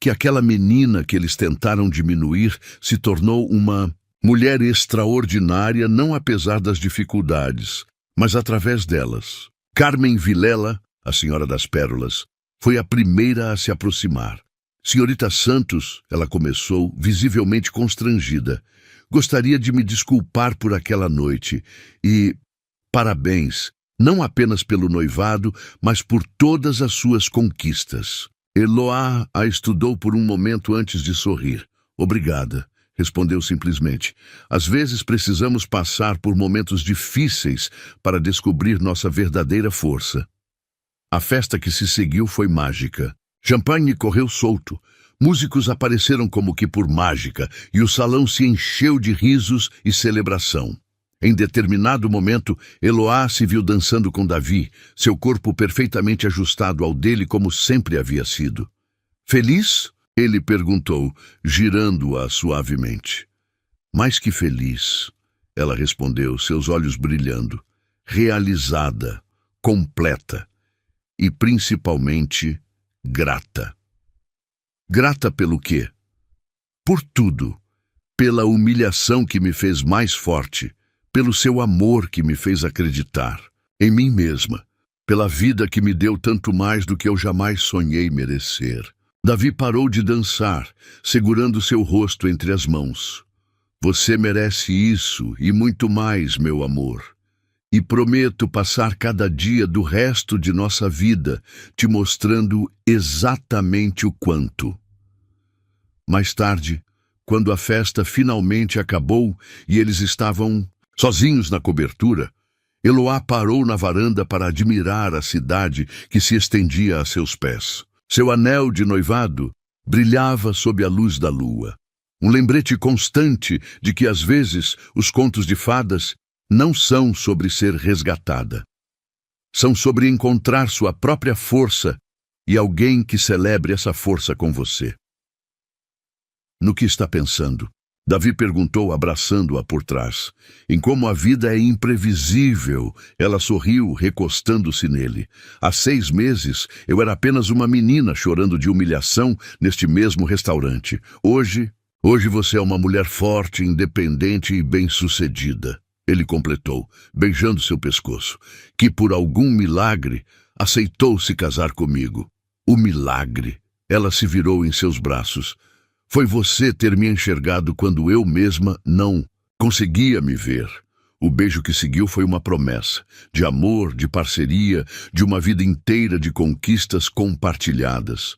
que aquela menina que eles tentaram diminuir se tornou uma mulher extraordinária, não apesar das dificuldades, mas através delas. Carmen Vilela, a Senhora das Pérolas, foi a primeira a se aproximar. Senhorita Santos, ela começou, visivelmente constrangida. Gostaria de me desculpar por aquela noite e parabéns, não apenas pelo noivado, mas por todas as suas conquistas. Eloá a estudou por um momento antes de sorrir. Obrigada, respondeu simplesmente. Às vezes precisamos passar por momentos difíceis para descobrir nossa verdadeira força. A festa que se seguiu foi mágica. Champanhe correu solto. Músicos apareceram como que por mágica e o salão se encheu de risos e celebração. Em determinado momento, Eloá se viu dançando com Davi, seu corpo perfeitamente ajustado ao dele como sempre havia sido. Feliz? Ele perguntou, girando-a suavemente. Mais que feliz, ela respondeu, seus olhos brilhando. Realizada, completa e principalmente grata. Grata pelo quê? Por tudo. Pela humilhação que me fez mais forte, pelo seu amor que me fez acreditar em mim mesma, pela vida que me deu tanto mais do que eu jamais sonhei merecer. Davi parou de dançar, segurando seu rosto entre as mãos. Você merece isso e muito mais, meu amor. E prometo passar cada dia do resto de nossa vida te mostrando exatamente o quanto. Mais tarde, quando a festa finalmente acabou e eles estavam sozinhos na cobertura, Eloá parou na varanda para admirar a cidade que se estendia a seus pés. Seu anel de noivado brilhava sob a luz da lua. Um lembrete constante de que, às vezes, os contos de fadas não são sobre ser resgatada. São sobre encontrar sua própria força e alguém que celebre essa força com você. No que está pensando? Davi perguntou, abraçando-a por trás. Em como a vida é imprevisível, ela sorriu, recostando-se nele. Há 6 meses, eu era apenas uma menina chorando de humilhação neste mesmo restaurante. Hoje você é uma mulher forte, independente e bem-sucedida. Ele completou, beijando seu pescoço, que por algum milagre aceitou se casar comigo. O milagre. Ela se virou em seus braços. Foi você ter me enxergado quando eu mesma não conseguia me ver. O beijo que seguiu foi uma promessa, de amor, de parceria, de uma vida inteira de conquistas compartilhadas.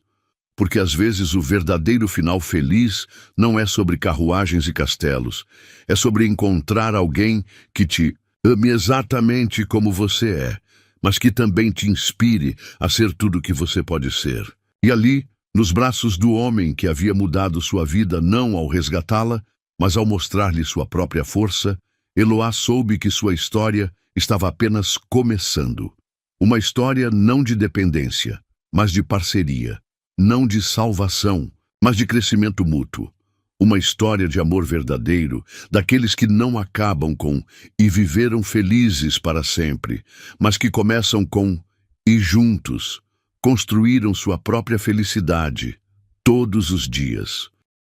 porque às vezes o verdadeiro final feliz não é sobre carruagens e castelos, é sobre encontrar alguém que te ame exatamente como você é, mas que também te inspire a ser tudo o que você pode ser. E ali, nos braços do homem que havia mudado sua vida não ao resgatá-la, mas ao mostrar-lhe sua própria força, Eloá soube que sua história estava apenas começando. Uma história não de dependência, mas de parceria. Não de salvação, mas de crescimento mútuo. Uma história de amor verdadeiro, daqueles que não acabam com "e viveram felizes para sempre", mas que começam com "e juntos" construíram sua própria felicidade todos os dias.